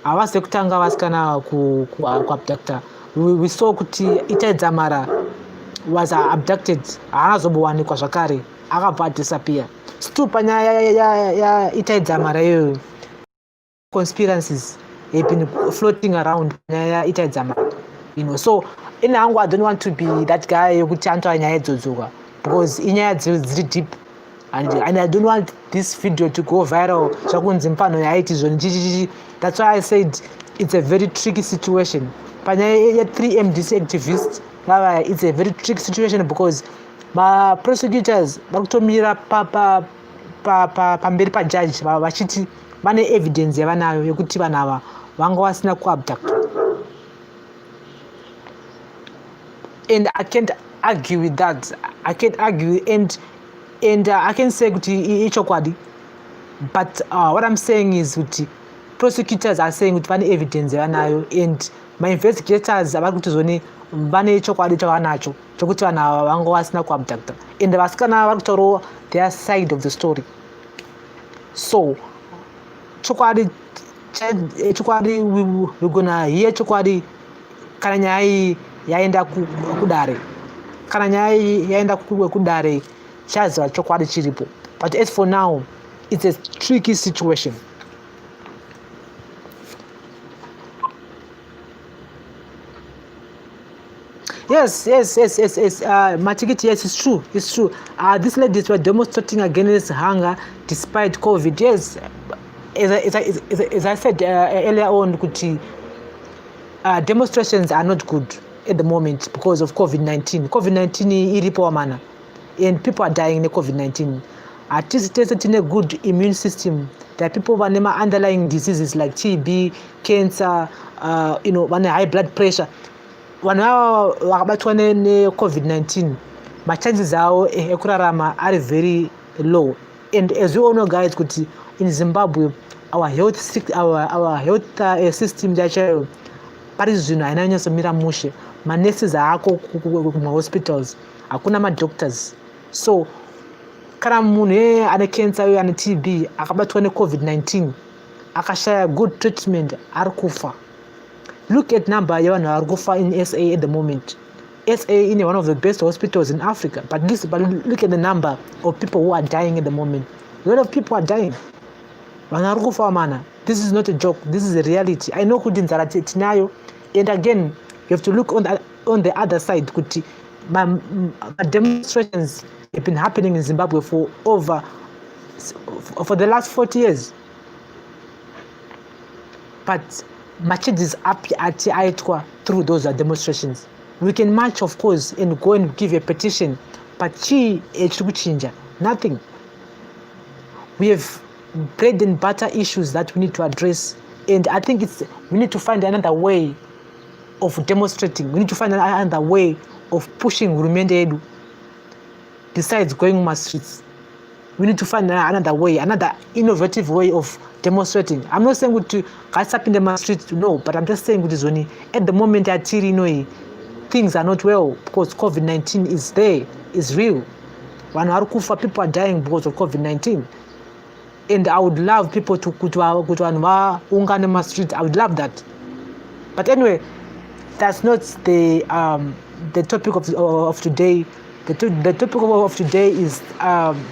Avase kutanga vasikana ku abductor. We saw kuti Itaedzamara was abducted, akazobowanikwa zvakare, akabva disappear. Still panyaya ya Itaedzamara yo, conspiracies have been floating around panyaya Itaedzamara. So in hangu, I don't want to be that guy yokuti antu anyaya dzodzoka, because inyaya dziri deep, and I don't want this video to go viral. That's why I said it's a very tricky situation. Panyaya 3MDC activists, it's a very tricky situation because my prosecutors vakutomira pamberi pajudge vachiti vane evidence yavanayo yokuti vanava vanga vasina kuabduct, and I can't argue with that. I can't argue, and I can say kuti ichokwadi, but what I'm saying is kuti prosecutors are saying kuti vane evidence yavanayo, and my investigators are kuti zone vane chokwadi chavanacho chokuti vanhu vanga vasina kuabducta, and vasikana vari kutaurawo their side of the story. So chokwadi we're gonna hear chokwadi kana nyaya yaenda kudare, kana nyaya yaenda kudare chaziva chokwadi chiripo, but as for now it's a tricky situation. Yes. Matikiti, yes, it's true. These ladies were demonstrating against hunger despite COVID. Yes, as I said earlier on, demonstrations are not good. at the moment because of COVID-19. COVID-19 iripo mana, and people are dying in COVID-19. At least in a good immune system. There are people with underlying diseases like TB, cancer, high blood pressure. When COVID-19, my chances are very low. And as you all know, guys, in Zimbabwe, our health system, my nurses are hospitals, hakuna doctors. So kana munhu ane cancer ane TB akabatwa ne-COVID-19 akashaya good treatment ari kufa. Look at number yavanhu vari kufa in SA at the moment. SA is one of the best hospitals in Africa, but look at the number of people who are dying at the moment. A lot of people are dying. Vanhu vari kufa mana. This is not a joke, this is a reality. I know kuti nzara tinayo, and again you have to look on the other side kuti demonstrations have been happening in Zimbabwe for the last 40 years. But marches is up through those demonstrations. We can march, of course, and go and give a petition, but nothing. We have bread and butter issues that we need to address, and I think we need to find another way of demonstrating. We need to find another way of pushing Rumendedu. Besides going on the streets, we need to find another way, another innovative way of demonstrating. I'm not saying to catch up in the streets, no, but I'm just saying with Zoni at the moment things are not well because COVID-19 is there, is real. When people are dying because of COVID-19, and I would love people to go to the streets. I would love that. But anyway, that's not the topic of today. The topic of today is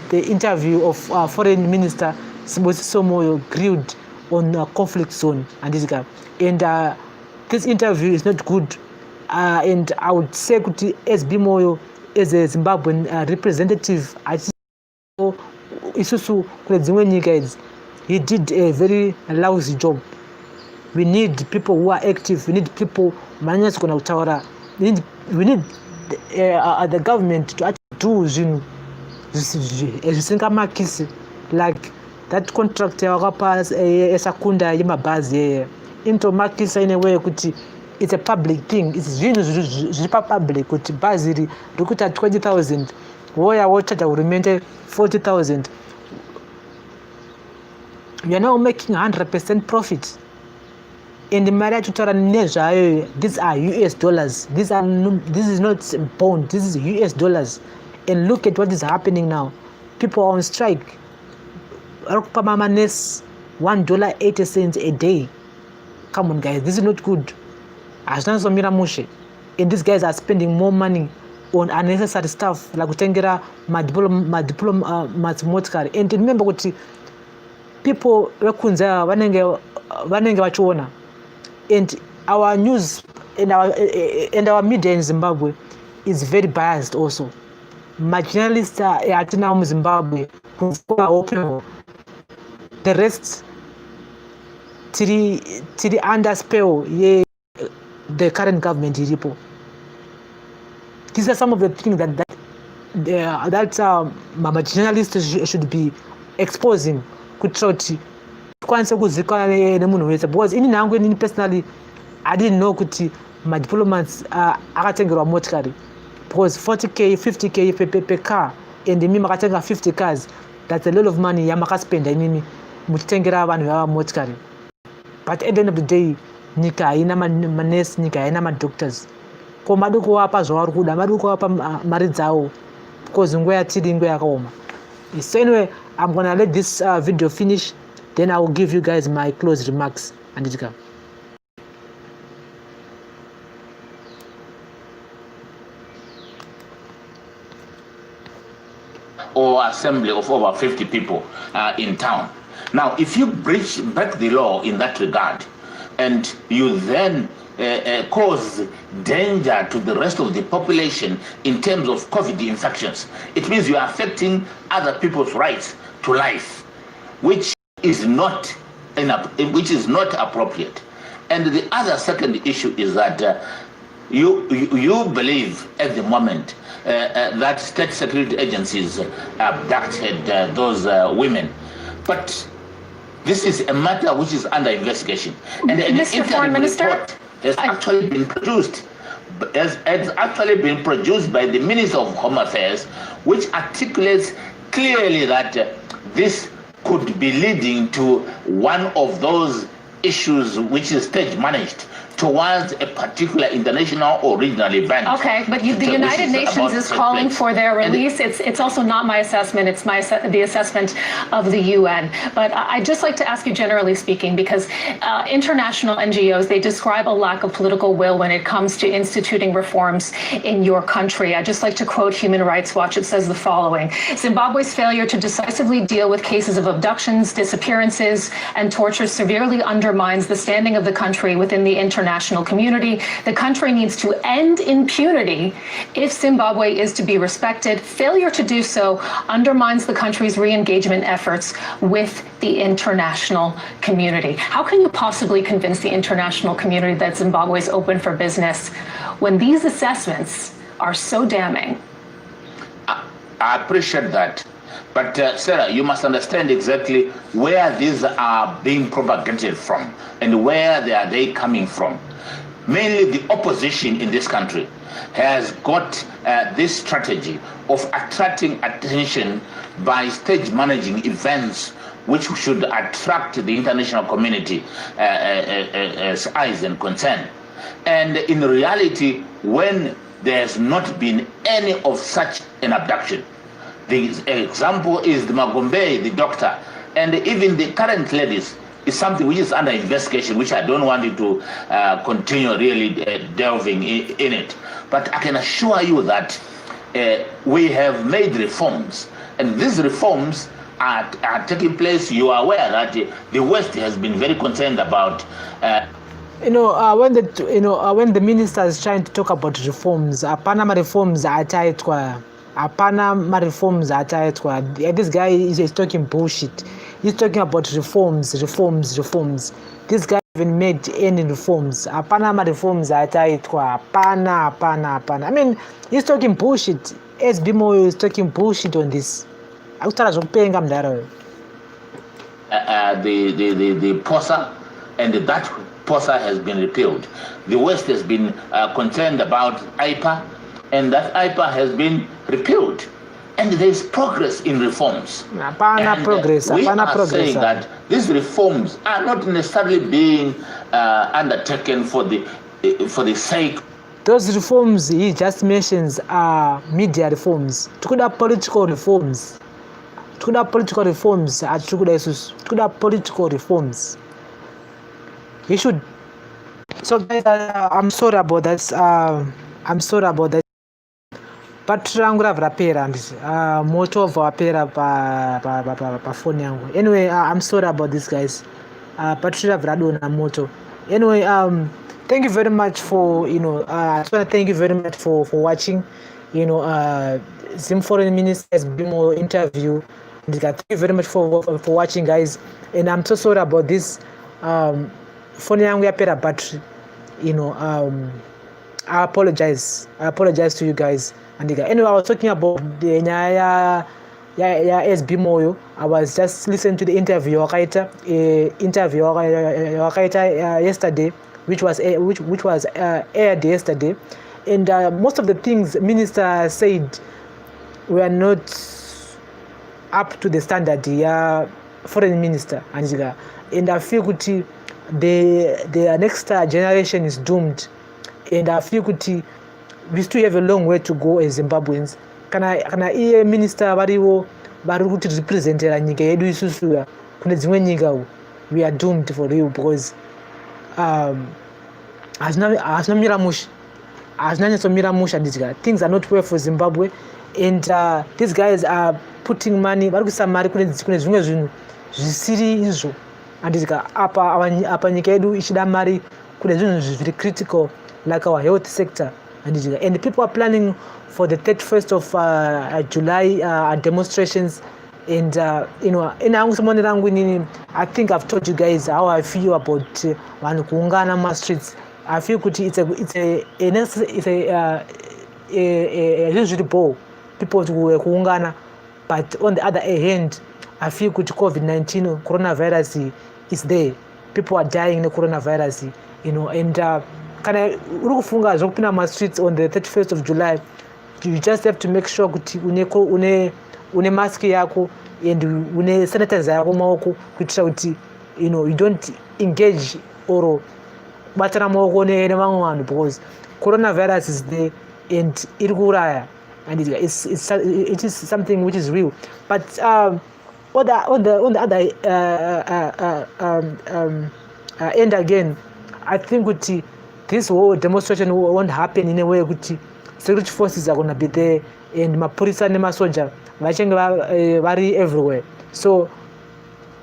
the interview of Foreign Minister S.B.Moyo grilled on conflict zone and this guy. And this interview is not good. And I would say S.B.Moyo as a Zimbabwean representative, he did a very lousy job. We need people who are active. We need people. We need the government to actually do like that contract esakunda yemabazi into makisa in a way it's a public thing. It's public kuti bazi rikuta 20,000 woya wochaja urumende 40,000. We are now making 100% profit. And the Maria Tutara Nezha, these are US dollars. This is not pound, this is US dollars. And look at what is happening now. People are on strike. $1.80 a day. Come on, guys, this is not good. And these guys are spending more money on unnecessary stuff like kutengera madiplomat. And remember what people wekunza vanenge vachiona. And our news and our media in Zimbabwe is very biased also. My journalists are in Zimbabwe open. The rest tiri under spell the current government iripo. These are some of the things that my journalists should be exposing. Because in personally I didn't know my diplomats akatengerwa motikari because 40k 50k per car and mimi makatenga 50 cars. That's a lot of money yamakaspenda mimi mutengera vanhu vava motikari. But at the end of the day nyika haina manesi, nyika haina madoctors. Ko maduku wapa zvavari kuda, maduku wapa mari dzavo because nguva yatiri nguva yakaoma. So anyway, I'm gonna let this video finish, then I will give you guys my close remarks. And it come. Or assembly of over 50 people in town. Now, if you breach back the law in that regard, and you then cause danger to the rest of the population in terms of COVID infections, it means you are affecting other people's rights to life, which is not appropriate. And the other second issue is that you believe at the moment that state security agencies abducted those women, but this is a matter which is under investigation, and Mr. Foreign Minister, report has actually been produced. Has actually been produced by the Minister of Home Affairs, which articulates clearly that this could be leading to one of those issues which is stage managed towards a particular international or regional event. Okay, but the United Nations is calling for their release. It's also not my assessment. It's the assessment of the UN. But I'd just like to ask you, generally speaking, because international NGOs, they describe a lack of political will when it comes to instituting reforms in your country. I'd just like to quote Human Rights Watch. It says the following: Zimbabwe's failure to decisively deal with cases of abductions, disappearances, and torture severely undermines the standing of the country within the international community. The country needs to end impunity if Zimbabwe is to be respected. Failure to do so undermines the country's re-engagement efforts with the international community. How can you possibly convince the international community that Zimbabwe is open for business when these assessments are so damning? I appreciate that. But Sarah, you must understand exactly where these are being propagated from and where are they coming from. Mainly the opposition in this country has got this strategy of attracting attention by stage managing events which should attract the international community as eyes and concern. And in reality, when there's not been any of such an abduction, the example is the Magombe, the doctor, and even the current ladies is something which is under investigation, which I don't want you to continue really delving in it. But I can assure you that we have made reforms, and these reforms are taking place. You are aware that the West has been very concerned about. When the minister is trying to talk about reforms, Panama reforms are tied to. This guy is talking bullshit. He's talking about reforms. This guy haven't made any reforms. Panama reforms are tied to. I mean, he's talking bullshit. S.B.Moyo is talking bullshit on this. The POSA, and that POSA has been repealed. The West has been concerned about IPA, and that IPA has been repealed, and there is progress in reforms. We are saying that these reforms are not necessarily being undertaken for the sake. Those reforms he just mentions are media reforms. To could have political reforms. He should. So guys, I'm sorry about that. Battery yangu rapera moto of rapera pa phone yangu. Anyway, I'm sorry about this, guys. Battery radona moto. Anyway, thank you very much for I just want to thank you very much for watching. Zimbabwe Foreign Minister S.B.Moyo interview. Thank you very much for watching, guys. And I'm so sorry about this. Phone yangu yapera battery. I apologize to you guys. And anyway, I was talking about the S.B.Moyo. I was just listening to the interview yesterday, which was aired yesterday, and most of the things Minister said were not up to the standard. Foreign Minister, and I feel the next generation is doomed, and I feel we still have a long way to go as Zimbabweans. Kana iye minister variwo vari kuti representera nyika yedu isusu kune dzimwe nyika we are doomed for real, because hazina mira musha ndizika. Things are not well for Zimbabwe, and these guys are putting money, vari kuisa mari kune zvimwe zvinhu zvisiri izvo. Andizika apa nyika yedu ichida mari kune zvinhu zviri critical like our health sector. And people are planning for the 31st of July demonstrations. And I think I've told you guys how I feel about kuungana ma streets I feel it's a usually bore people to kuungana, but on the other hand, I feel COVID-19 coronavirus is there. People are dying in the coronavirus, and kana uri kufunga zvokupinda mastreets on the 31st of July, you just have to make sure kuti une mask yako and une sanitizer yako maoko kuitira kuti you don't engage or batana maoko nevamwe vanhu, because coronavirus is there and iri kuuraya, and it is something which is real. But on the other end again, I think kuti this whole demonstration won't happen in a way kuti security forces are going to be there and mapurisa nemasoja vachange vari everywhere. So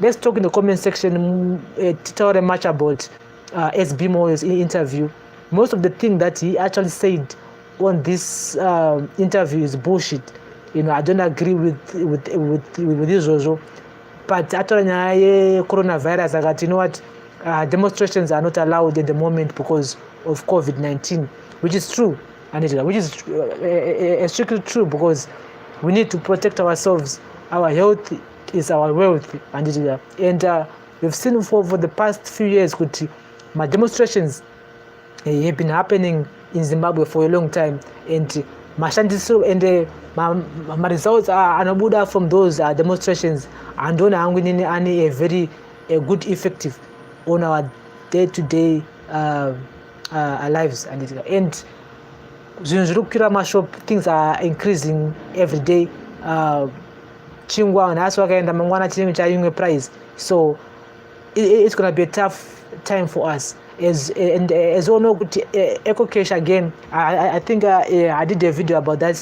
let's talk in the comment section, tell them much about S.B.Moyo's interview. Most of the thing that he actually said on this interview is bullshit. I don't agree with this also. But actually, coronavirus, I got, what, demonstrations are not allowed at the moment because of COVID-19, which is true, and which is strictly true, because we need to protect ourselves. Our health is our wealth, and we've seen for the past few years, my demonstrations have been happening in Zimbabwe for a long time, and my results are anabuda from those demonstrations, and don't have any very good effective on our day-to-day lives, and things are increasing every day. Chingwa and aswakaenda mangwana chimwe chayunge price, so it's going to be a tough time for us. As all know, Eco Cash again, I think I did a video about that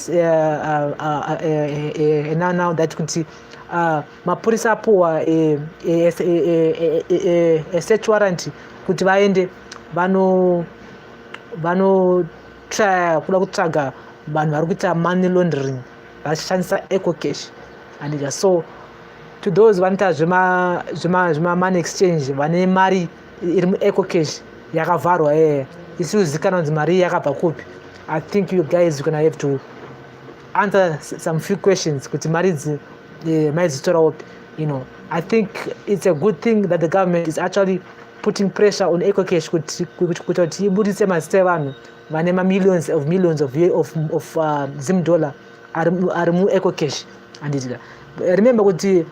now that could see mapurisa poa a search warrant kuti vaende vano try kuda kutsvaga vanhu vari kuita money laundering vachishandisa Eco Cash, and so to those vanoita zvema money exchange vane mari iri muEco Cash yakavharwa isizikana kuti mari yakabva kupi, I think you guys are gonna have to answer some few questions kuti mari maidzitora upi. I think it's a good thing that the government is actually putting pressure on Eco Cash kuti ibudise mazita evanhu vane millions of Zim dollar ari muEco Cash, and remember kuti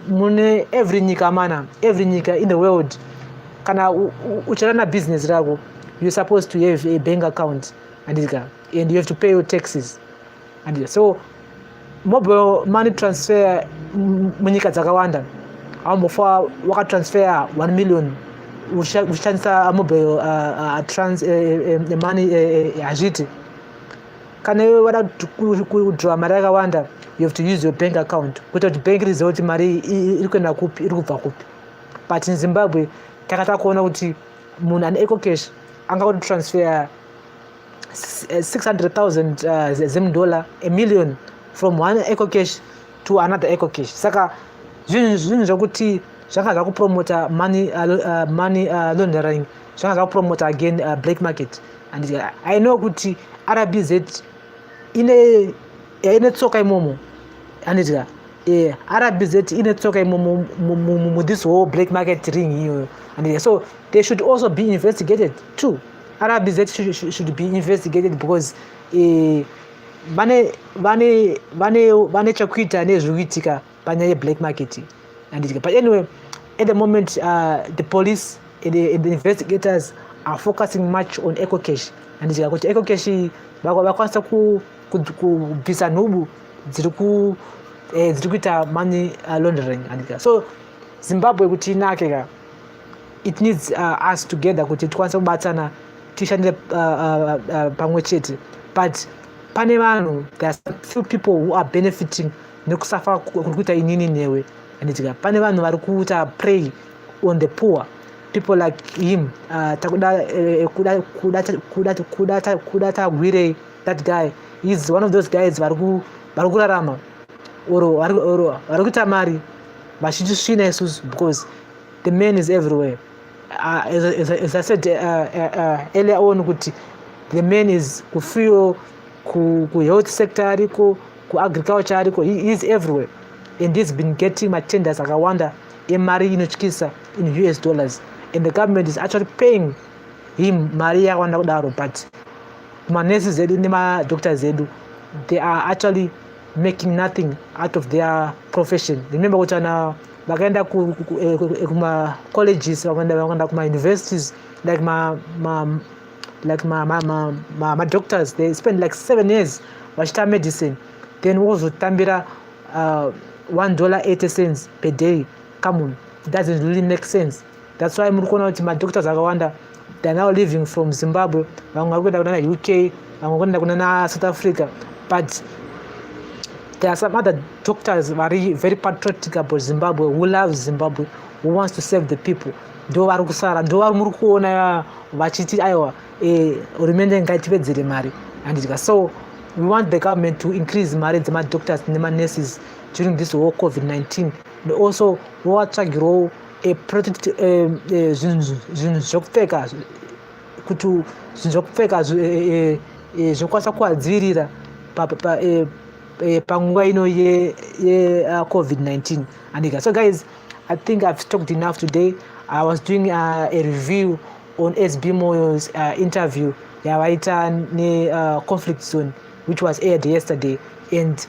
mune every nyika in the world, kana ucharana business rako, you're supposed to have a bank account, and you have to pay your taxes, and so mobile money transfer munyika dzakawanda ambofa wakatransfer 1 million uchishandisa mobile money hazviti. Kana wada kudraw mari yakawanda, you have to use your bank account kuita kuti bank rizive kuti mari iri kuenda kupi, iri kubva kupi. But in Zimbabwe takata kuona kuti munhu ane Eco Cash angakoti transfer 600,000 Zim dollar, $1 million from one Eco Cash to another Eco Cash. Saka zvinhu zvokuti zvanga zvakupromota money laundering, zvanga zvakupromota again black market, and I know kuti RBZ ine tsoka imomo, and RBZ ine tsoka imomo this whole black market ring here, and so they should also be investigated too. RBZ should be investigated because vane chakuita nezvikuitika panyaya yeblack market, and but anyway, at the moment the police and the investigators are focusing much on Eco Cash, and kuti Eco Cash vakwanisa kubvisa nhubu dziri kuita money laundering, and so Zimbabwe kuti inake it needs us together kuti tikwanisa kubatsana tishandire pamwe chete. But pane vanhu, there are few people who are benefiting nekusafa kuri kuita inini newe, and pane vanhu vari kuita prey on the poor people like him. Kuda tagwire that guy, he's one of those guys vari kurarama or vari kuita mari vachitisvina isusu because the man is everywhere. as I said earlier on, the man is ku health sector ariko, ku agriculture ariko, he is everywhere, and he's been getting tenders akawanda emari inotyisa in US dollars, and the government is actually paying him mari yakawanda kudaro, but manurses zedu nemadoctors zedu, they are actually making nothing out of their profession. Remember kuti vakaenda kuma colleges, vakaenda kuma universities, like my doctors, they spend like 7 years vachita medicine, then wozotambira $1.80 per day. Come on, it doesn't really make sense. That's why muri kuona kuti madoctors akawanda, they are now living from Zimbabwe, vamwe vari kuenda kuna UK, vamwe kuenda kuna South Africa, but there are some other doctors very patriotic about Zimbabwe, who love Zimbabwe, who wants to save the people. Ndo vari kusara, ndo vari muri kuona vachiti aiwa hurumende ngaitipedzere mari handika. So we want the government to increase mari dzemadoctors nemanurses during this whole COVID-19, and also vovatsvagirawo zvinhu zvokupfeka, kuti zvinhu zvokupfeka zvokwanisa kuvadzivirira panguva ino ye-COVID-19 handika. So guys, I think I've talked enough today. I was doing a review on S.B.Moyo's interview yavaita conflict zone, which was aired yesterday, and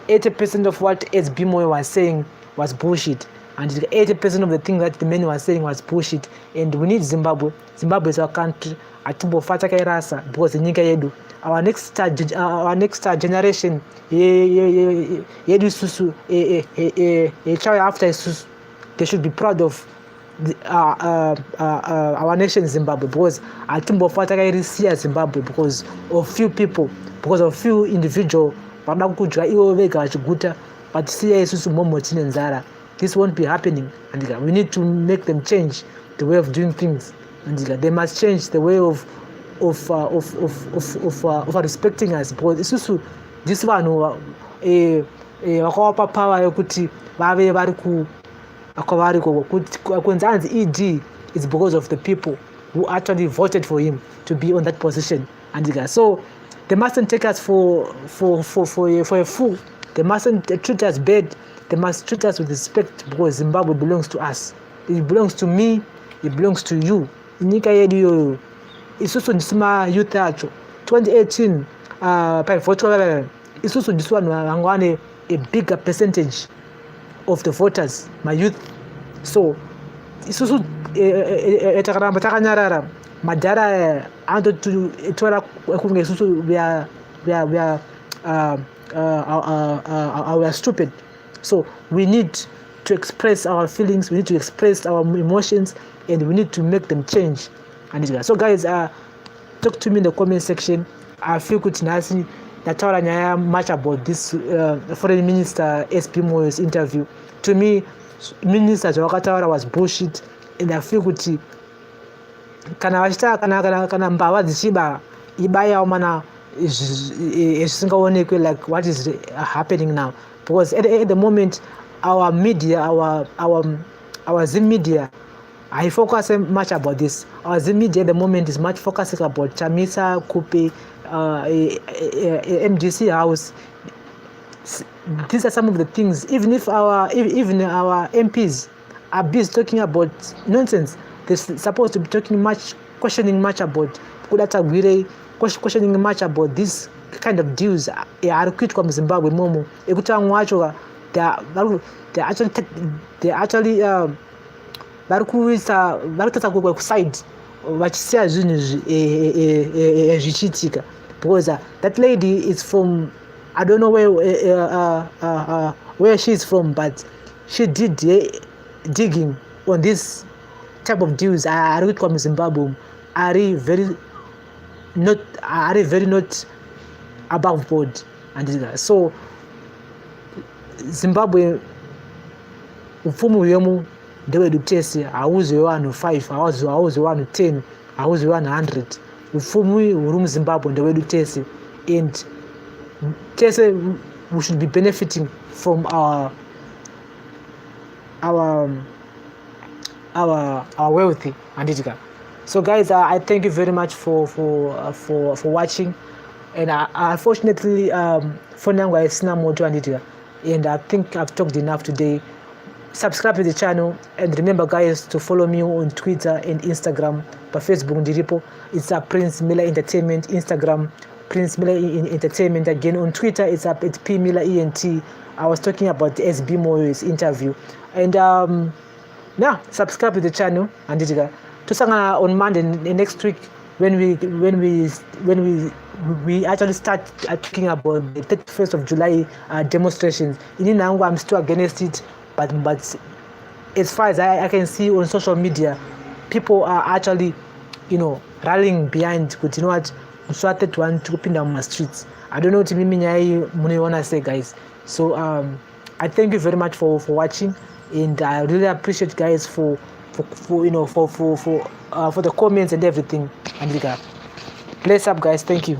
80% of what S.B.Moyo was saying was bullshit, and 80% of the thing that the man was saying was bullshit. And we need Zimbabwe. Zimbabwe is our country. Atimbofa takairasa because nyika yedu, our next generation yedu isusu chauya after isusu, they should be proud of our nation Zimbabwe, because atimbofa takairisiya Zimbabwe because of few people, because of few individual vada kudya ivo vega vachiguta, but siya isusu momo tine nzara. This won't be happening, and we need to make them change the way of doing things, and they must change the way of respecting us, because isusu this vanhu vakavapa power yokuti vave vari kwavariko kwenzi anzi ED is because of the people who actually voted for him to be on that position, and so they mustn't take us for a fool. They mustn't treat us bad. They must treat us with respect, because Zimbabwe belongs to us. It belongs to me. It belongs to you. Nyika yedu yoyo isusu ndisima youth acho 2018 paivote isusu ndisu vanhu vangwane a bigger percentage of the voters, my youth. So isusu takaramba takanyarara madhara andotora kunge isusu we are stupid. So we need to express our feelings, we need to express our emotions, and we need to make them change. And so guys, talk to me in the comment section. I feel good nasi nataura nyaya much about this Foreign Minister S.B.Moyo's interview. To me, Minister zvavakataura was bullshit, and I feel kuti kana mbava dzichiba ibayawo mana zvisingaonekwe, like what is happening now, because at the moment our media, our Zim media, I focus much about this. Our Zim media at the moment is much focusing about Chamisa, Kupe, MDC house. These are some of the things. Even our MPs are busy talking about nonsense, they're supposed to be questioning much about Kudata, questioning much about this kind of deals. They are Zimbabwe momo. They actually varikuisa kuside vachisiya zvinhu zvichiitika, because that lady is from, I don't know where she is from, but she did digging on this type of deals. Ari kuitwa muZimbabwe are very not above board, and so Zimbabwe upfumi hwemu ndewedu tese, hauzi hwevanhu 5, hauzi hwevanhu 10, hauzi hwevanhu 100. Upfumi huri muZimbabwe ndewedu tese, and tese we should be benefiting from our wealthy and so guys, I thank you very much for watching, and unfortunately phone yangu sina moto and I think I've talked enough today. Subscribe to the channel, and remember guys to follow me on Twitter and Instagram. By Facebook ndiripo, it's Prince Miller Entertainment. Instagram Prince Miller Entertainment. Again on Twitter it's P Miller ENT. I was talking about the S.B.Moyo's interview, and now subscribe to the channel and tusanga on Monday next week when we actually start talking about the 31st of July demonstrations. In Nangu, I'm still against it, but as far as I can see on social media, people are actually, rallying behind. You know what? Started to open down my streets. I don't know what I want to say, guys. So I thank you very much for watching, and I really appreciate guys for the comments and everything. And bless up, guys. Thank you.